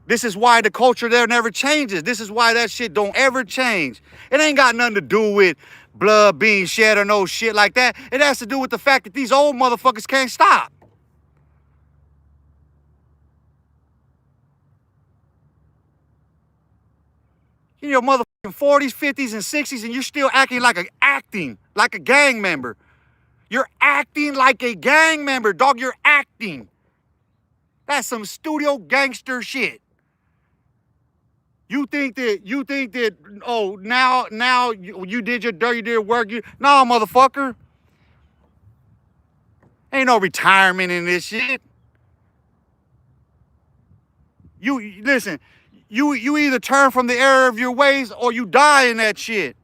S1: This is why the culture there never changes. This is why that shit don't ever change. It ain't got nothing to do with blood being shed or no shit like that. It has to do with the fact that these old motherfuckers can't stop. In your motherfucking 40s, 50s, and 60s, and you're still acting like a gang member. You're acting like a gang member, dog. You're acting. That's some studio gangster shit. You think that, oh, now you did your dirty, did work. No, motherfucker. Ain't no retirement in this shit. Listen, you either turn from the error of your ways or you die in that shit.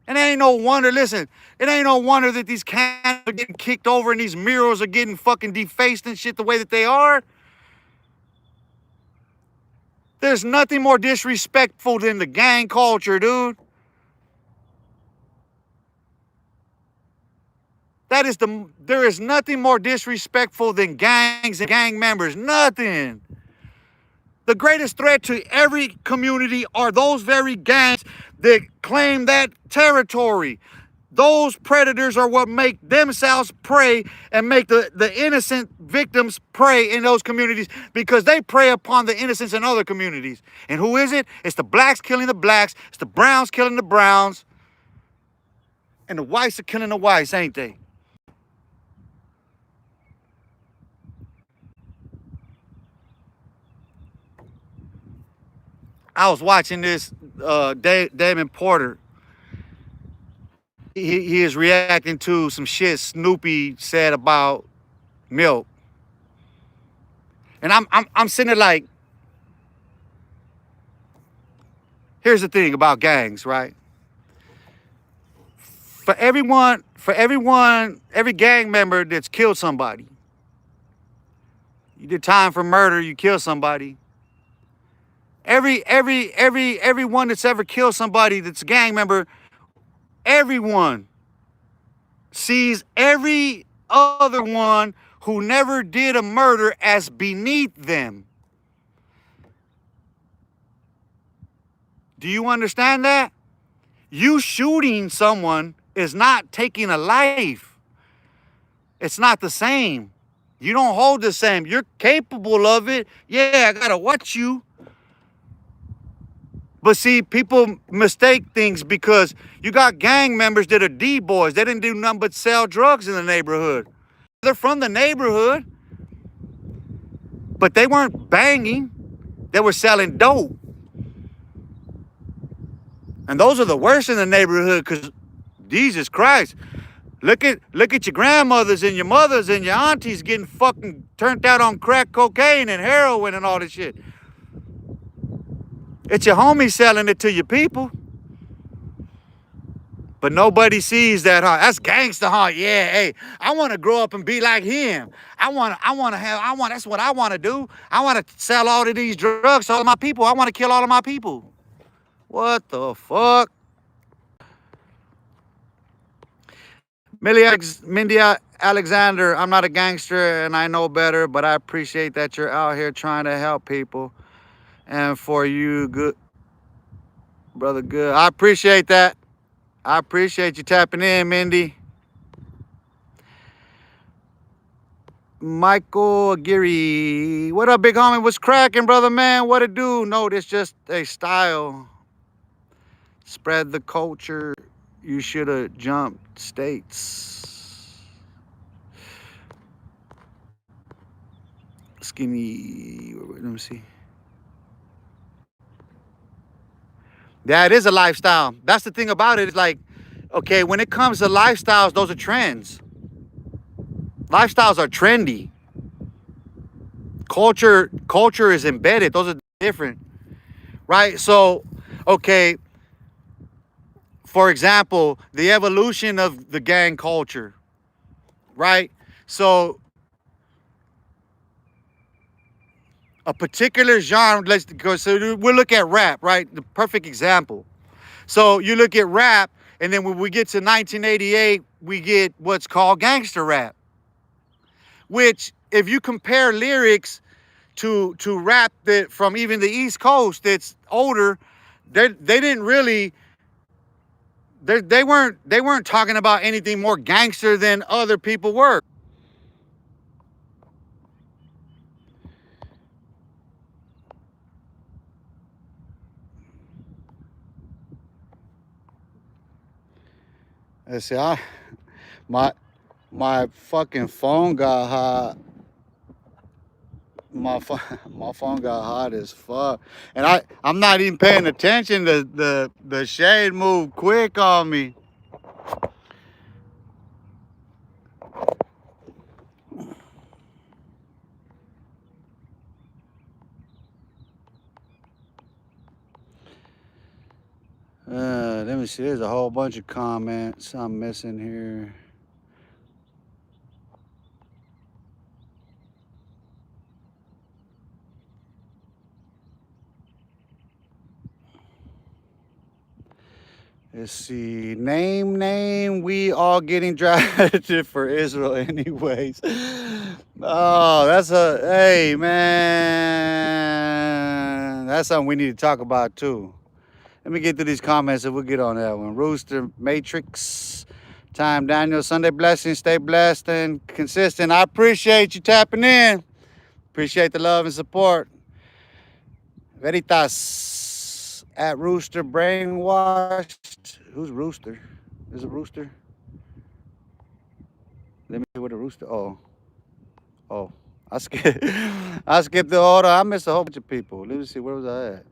S1: And it ain't no wonder, listen, it ain't no wonder that these cans are getting kicked over and these murals are getting fucking defaced and shit the way that they are. There's nothing more disrespectful than the gang culture, dude. There is nothing more disrespectful than gangs and gang members. Nothing. The greatest threat to every community are those very gangs that claim that territory. Those predators are what make themselves prey and make the innocent victims prey in those communities because they prey upon the innocents in other communities. And who is it? It's the blacks killing the blacks. It's the browns killing the browns. And the whites are killing the whites, ain't they? I was watching this Damon Porter. He is reacting to some shit Snoopy said about milk. And I'm sitting there like, here's the thing about gangs, right? Every gang member that's killed somebody, you did time for murder, you killed somebody. Everyone that's ever killed somebody that's a gang member, everyone sees every other one who never did a murder as beneath them. Do you understand that? You shooting someone is not taking a life. It's not the same. You don't hold the same. You're capable of it. Yeah, I gotta watch you. But see, people mistake things because you got gang members that are D-boys. They didn't do nothing but sell drugs in the neighborhood. They're from the neighborhood, but they weren't banging. They were selling dope. And those are the worst in the neighborhood because, Jesus Christ, look at your grandmothers and your mothers and your aunties getting fucking turned out on crack cocaine and heroin and all this shit. It's your homies selling it to your people. But nobody sees that, huh? That's gangster, huh? Yeah, hey, I want to grow up and be like him. That's what I want to do. I want to sell all of these drugs to all of my people. I want to kill all of my people. What the fuck? Mindy Alexander, I'm not a gangster and I know better, but I appreciate that you're out here trying to help people. And for you, good brother, good. I appreciate that. I appreciate you tapping in, Mindy. Michael Aguirre, what up, big homie? What's cracking, brother, man? What it do? No, it's just a style. Spread the culture. You should have jumped states. Skinny, let me see. Yeah, it is a lifestyle. That's the thing about it. It's like, okay, when it comes to lifestyles, those are trends. Lifestyles are trendy. Culture is embedded. Those are different, right? So, okay, for example, the evolution of the gang culture, right? So, a particular genre, let's go. So we'll look at rap, right? The perfect example. So you look at rap, and then when we get to 1988, we get what's called gangster rap, which, if you compare lyrics to rap that from even the East Coast that's older, they didn't really they weren't talking about anything more gangster than other people were. Let's see, my my fucking phone got hot. My phone, my phone got hot as fuck, and I'm not even paying attention. The shade moved quick on me. Let me see. There's a whole bunch of comments I'm missing here. Let's see. Name. We all getting drafted for Israel, anyways. Oh, hey, man. That's something we need to talk about, too. Let me get through these comments and we'll get on that one. Rooster, Matrix, Time, Daniel, Sunday Blessings. Stay blessed and consistent. I appreciate you tapping in. Appreciate the love and support. Veritas at Rooster Brainwashed. Who's Rooster? Is it Rooster? Let me see what a Rooster. Oh. I skipped. I skipped the order. I missed a whole bunch of people. Let me see. Where was I at?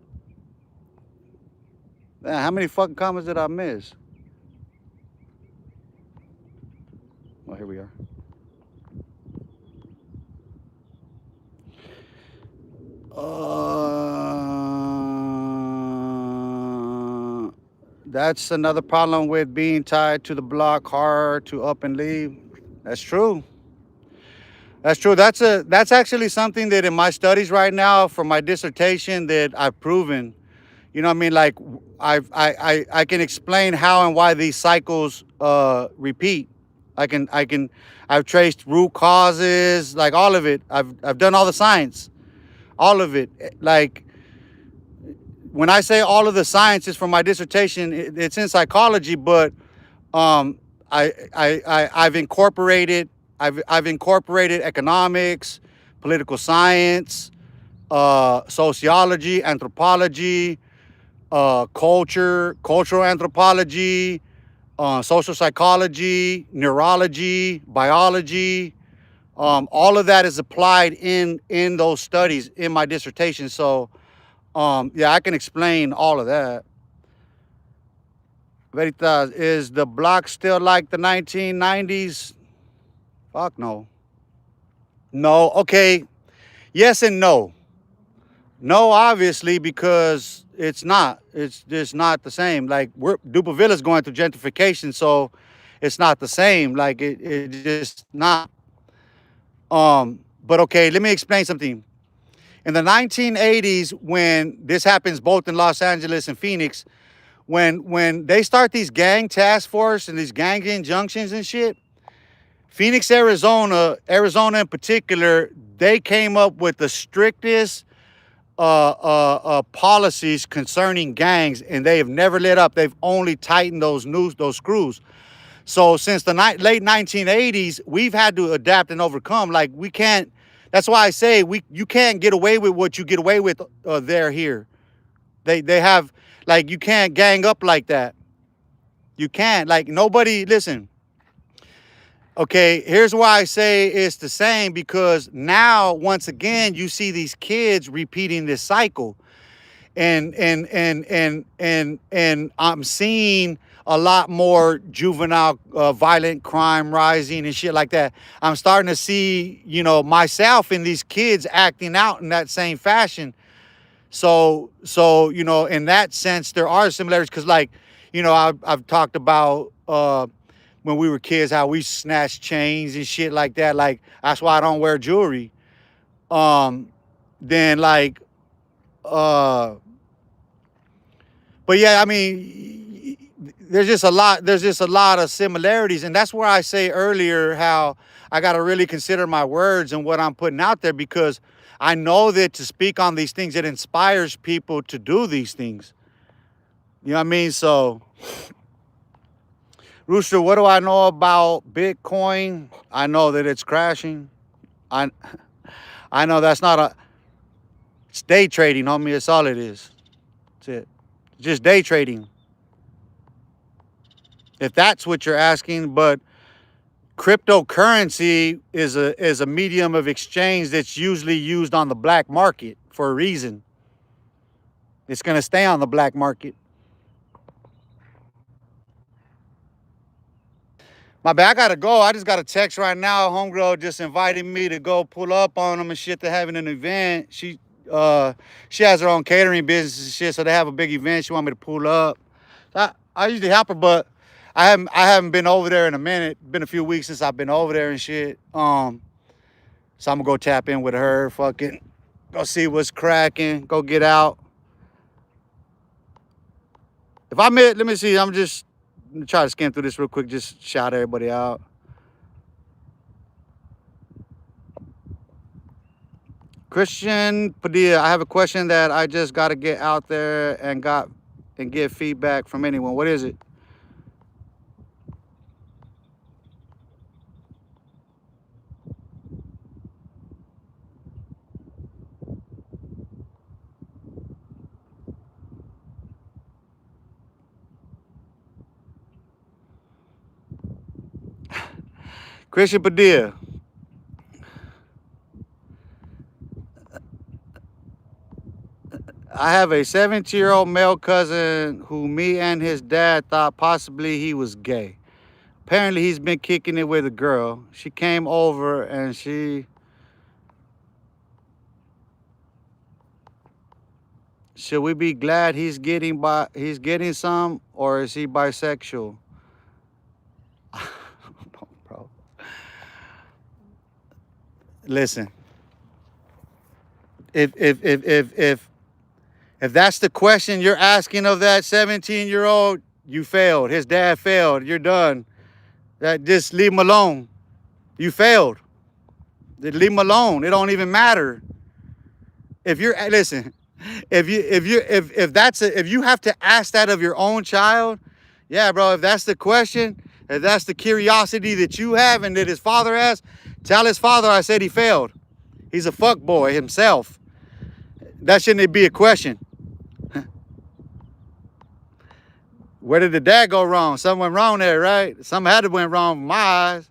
S1: Man, how many fucking comments did I miss? Oh, here we are. That's another problem with being tied to the block, hard to up and leave. That's true. That's true. That's actually something that in my studies right now for my dissertation that I've proven. You know what I mean? Like I can explain how and why these cycles repeat. I've traced root causes, like all of it. I've done all the science, all of it. Like when I say all of the sciences for my dissertation, it's in psychology, but um, I've incorporated economics, political science, sociology, anthropology, cultural anthropology, social psychology, neurology, biology. All of that is applied in those studies in my dissertation. So yeah, I can explain all of that. Veritas, is the block still like the 1990s? Fuck no. No. Okay. Yes and no. No, obviously, because it's not. It's just not the same. Like Duperville is going through gentrification, so it's not the same. Like it just not. But okay, let me explain something. In the 1980s, when this happens both in Los Angeles and Phoenix, when they start these gang task force and these gang injunctions and shit, Phoenix, Arizona in particular, they came up with the strictest policies concerning gangs, and they have never let up. They've only tightened those screws. So since the late 1980s, we've had to adapt and overcome. Like we can't. That's why I say you can't get away with what you get away with here. They have, like, you can't gang up like that. You can't. Like, nobody. Listen. Okay, here's why I say it's the same, because now once again you see these kids repeating this cycle, and I'm seeing a lot more juvenile violent crime rising and shit like that. I'm starting to see, myself in these kids acting out in that same fashion. So in that sense there are similarities, because like, I've talked about when we were kids, how we snatched chains and shit like that. Like, that's why I don't wear jewelry. Then like, but yeah, I mean, there's just a lot of similarities. And that's where I say earlier how I got to really consider my words and what I'm putting out there, because I know that to speak on these things, it inspires people to do these things. You know what I mean? So, Rooster, what do I know about Bitcoin? I know that it's crashing. I know that's not it's day trading, homie. That's all it is. That's it. Just day trading. If that's what you're asking. But cryptocurrency is a medium of exchange that's usually used on the black market for a reason. It's going to stay on the black market. My bad, I gotta go. I just got a text right now. Homegirl just invited me to go pull up on them and shit. They're having an event. She has her own catering business and shit, so they have a big event. She want me to pull up. I usually help her, but I haven't been over there in a minute. Been a few weeks since I've been over there and shit. So I'm gonna go tap in with her. Fucking go see what's cracking. Go get out. If I met, let me see. I'm just gonna try to skim through this real quick. Just shout everybody out. Christian Padilla, I have a question that I just got to get out there and get feedback from anyone. What is it? Christian Padilla. I have a 17-year-old male cousin who me and his dad thought possibly he was gay. Apparently he's been kicking it with a girl. She came over and should we be glad he's getting some, or is he bisexual? Bro. Listen. If that's the question you're asking of that 17-year-old, you failed. His dad failed. You're done. Just leave him alone. You failed. Just leave him alone. It don't even matter. If you're listen, if you have to ask that of your own child, yeah, bro. If that's the question, if that's the curiosity that you have and that his father has, tell his father I said he failed. He's a fuck boy himself. That shouldn't be a question. Where did the dad go wrong? Something went wrong there, right? Something had to went wrong in my eyes.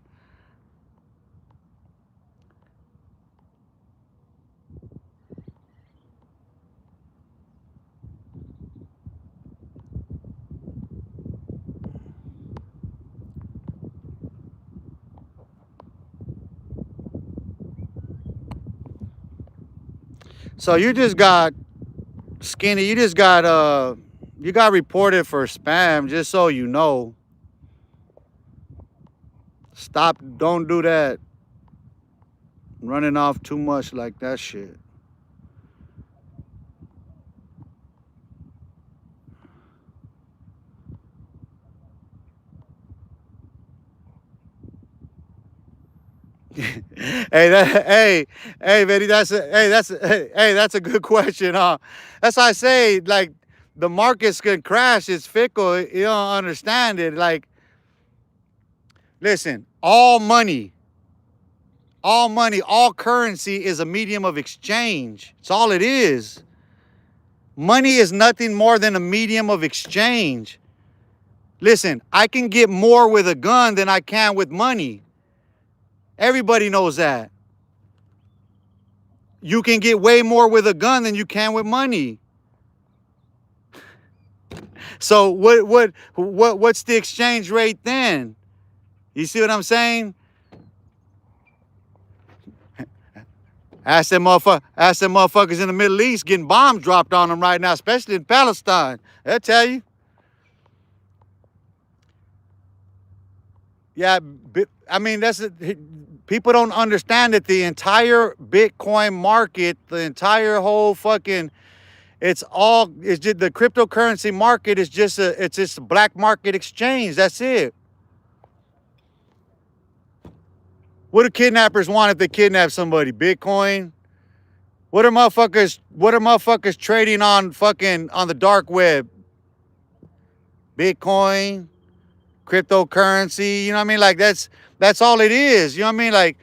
S1: So you just got skinny. You got reported for spam, just so you know. Stop, don't do that. Running off too much like that shit. Hey, Betty, that's a good question, huh? That's why I say, like, the markets can crash. It's fickle. You don't understand it. Like, listen, all all currency is a medium of exchange. It's all it is. Money is nothing more than a medium of exchange. Listen, I can get more with a gun than I can with money. Everybody knows that. You can get way more with a gun than you can with money. So what's the exchange rate then? You see what I'm saying? Ask them motherfuckers in the Middle East getting bombs dropped on them right now, especially in Palestine. They'll tell you. Yeah, I mean, people don't understand that the entire Bitcoin market, the entire whole fucking, it's just the cryptocurrency market is just a black market exchange. That's it. What do kidnappers want if they kidnap somebody? Bitcoin? What are motherfuckers trading on the dark web? Bitcoin, cryptocurrency, you know what I mean? Like that's all it is. You know what I mean? Like,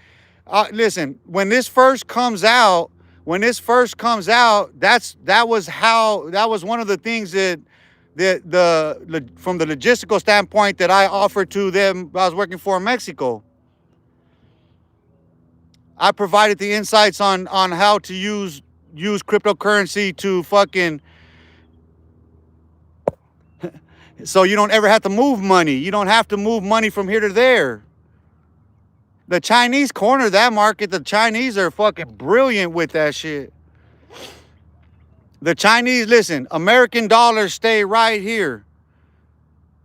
S1: listen, when this first comes out, that was one of the things that from the logistical standpoint that I offered to them. I was working for in Mexico. I provided the insights on how to use cryptocurrency to fucking, so you don't ever have to move money. You don't have to move money from here to there. The Chinese corner that market. The Chinese are fucking brilliant with that shit. The Chinese, listen, American dollars stay right here.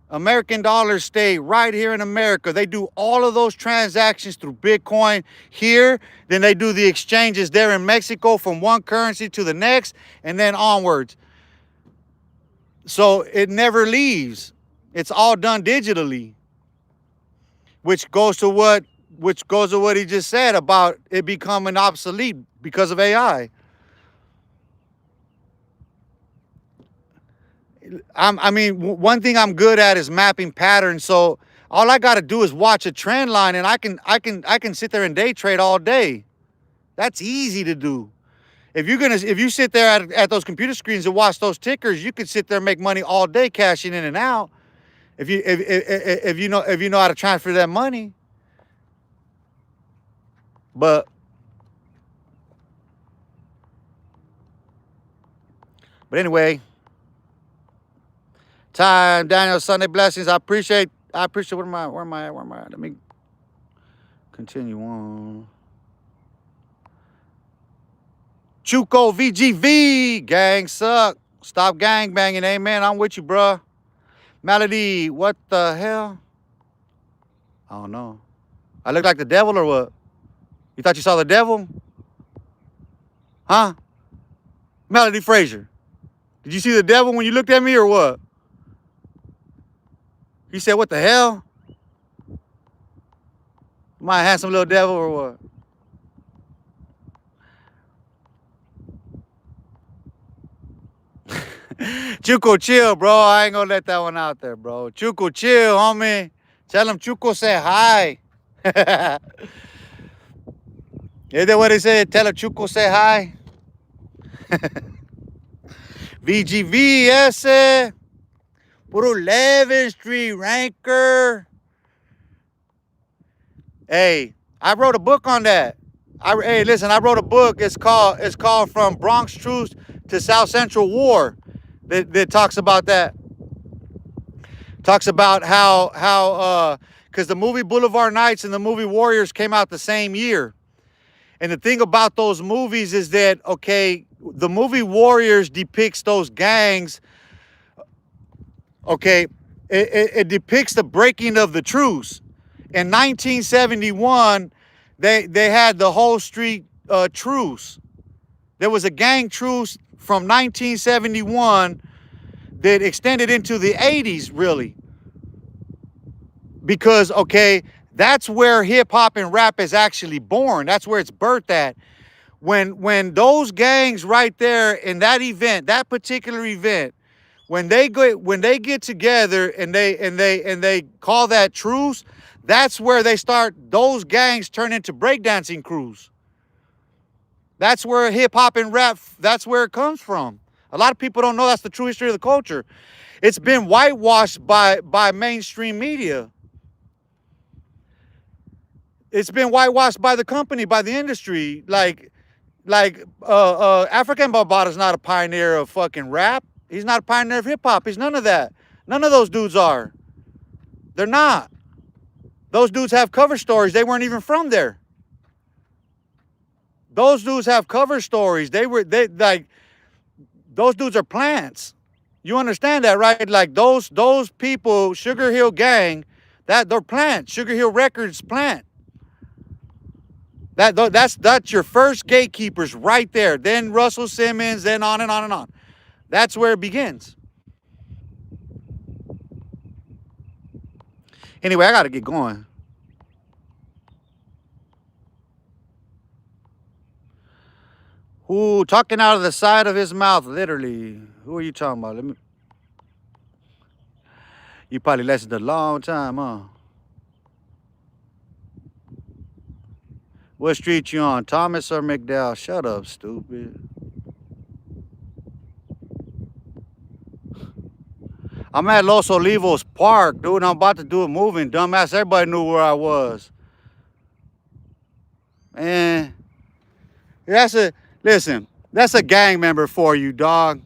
S1: American dollars stay right here in America. They do all of those transactions through Bitcoin here. Then they do the exchanges there in Mexico from one currency to the next and then onwards. So it never leaves. It's all done digitally, which goes to what he just said about it becoming obsolete because of AI. I mean, one thing I'm good at is mapping patterns. So all I got to do is watch a trend line, and I can sit there and day trade all day. That's easy to do. If you sit there at those computer screens and watch those tickers, you could sit there and make money all day cashing in and out. If you know how to transfer that money. But anyway, time, Daniel, Sunday blessings. I appreciate where am I at? Let me continue on. Chuco VGV, gang suck. Stop gang banging, amen. I'm with you, bruh. Melody, what the hell? I don't know. I look like the devil or what? You thought you saw the devil? Huh? Melody Frazier. Did you see the devil when you looked at me or what? You said, what the hell? Am I a handsome little devil or what? Chuco, chill, bro. I ain't gonna let that one out there, bro. Chuco, chill, homie. Tell him Chuco say hi. Is that what he said? Tell him Chuco say hi. VGV, ese. Puro 11th Street Ranker. Hey, I wrote a book on that. Hey, listen, I wrote a book. It's called From Bronx Truth to South Central War. That talks about that. Talks about how because the movie Boulevard Nights and the movie Warriors came out the same year. And the thing about those movies is that, okay, the movie Warriors depicts those gangs. Okay, it depicts the breaking of the truce. In 1971, they had the whole street truce. There was a gang truce from 1971 that extended into the 80s, really. Because, okay, that's where hip hop and rap is actually born. That's where it's birthed at. When those gangs right there in that event, that particular event, when they get together and they call that truce, that's where they start. Those gangs turn into breakdancing crews. That's where hip hop and rap. That's where it comes from. A lot of people don't know that's the true history of the culture. It's been whitewashed by mainstream media. It's been whitewashed by the company, by the industry. Like African Bambaataa not a pioneer of fucking rap. He's not a pioneer of hip hop. He's none of that. None of those dudes are. They're not. Those dudes have cover stories. They weren't even from there. Those dudes have cover stories. Those dudes are plants. You understand that, right? Like those people, Sugar Hill Gang, that they're plants. Sugar Hill Records plant. That's your first gatekeepers right there. Then Russell Simmons, then on and on and on. That's where it begins. Anyway, I got to get going. Who talking out of the side of his mouth, literally? Who are you talking about? You probably listened a long time, huh? What street you on, Thomas or McDowell? Shut up, stupid. I'm at Los Olivos Park, dude. I'm about to do a moving. Dumbass, everybody knew where I was. And that's a gang member for you, dog.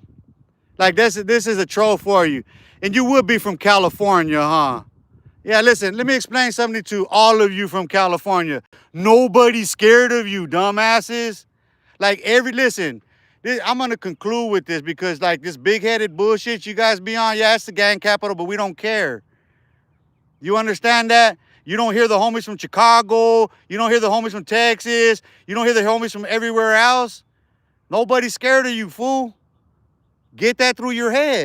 S1: Like this is a troll for you. And you would be from California, huh? Yeah, listen, let me explain something to all of you from California. Nobody's scared of you, dumbasses. Listen, I'm going to conclude with this because like this big-headed bullshit you guys be on, yeah, it's the gang capital, but we don't care. You understand that? You don't hear the homies from Chicago. You don't hear the homies from Texas. You don't hear the homies from everywhere else. Nobody's scared of you, fool. Get that through your head.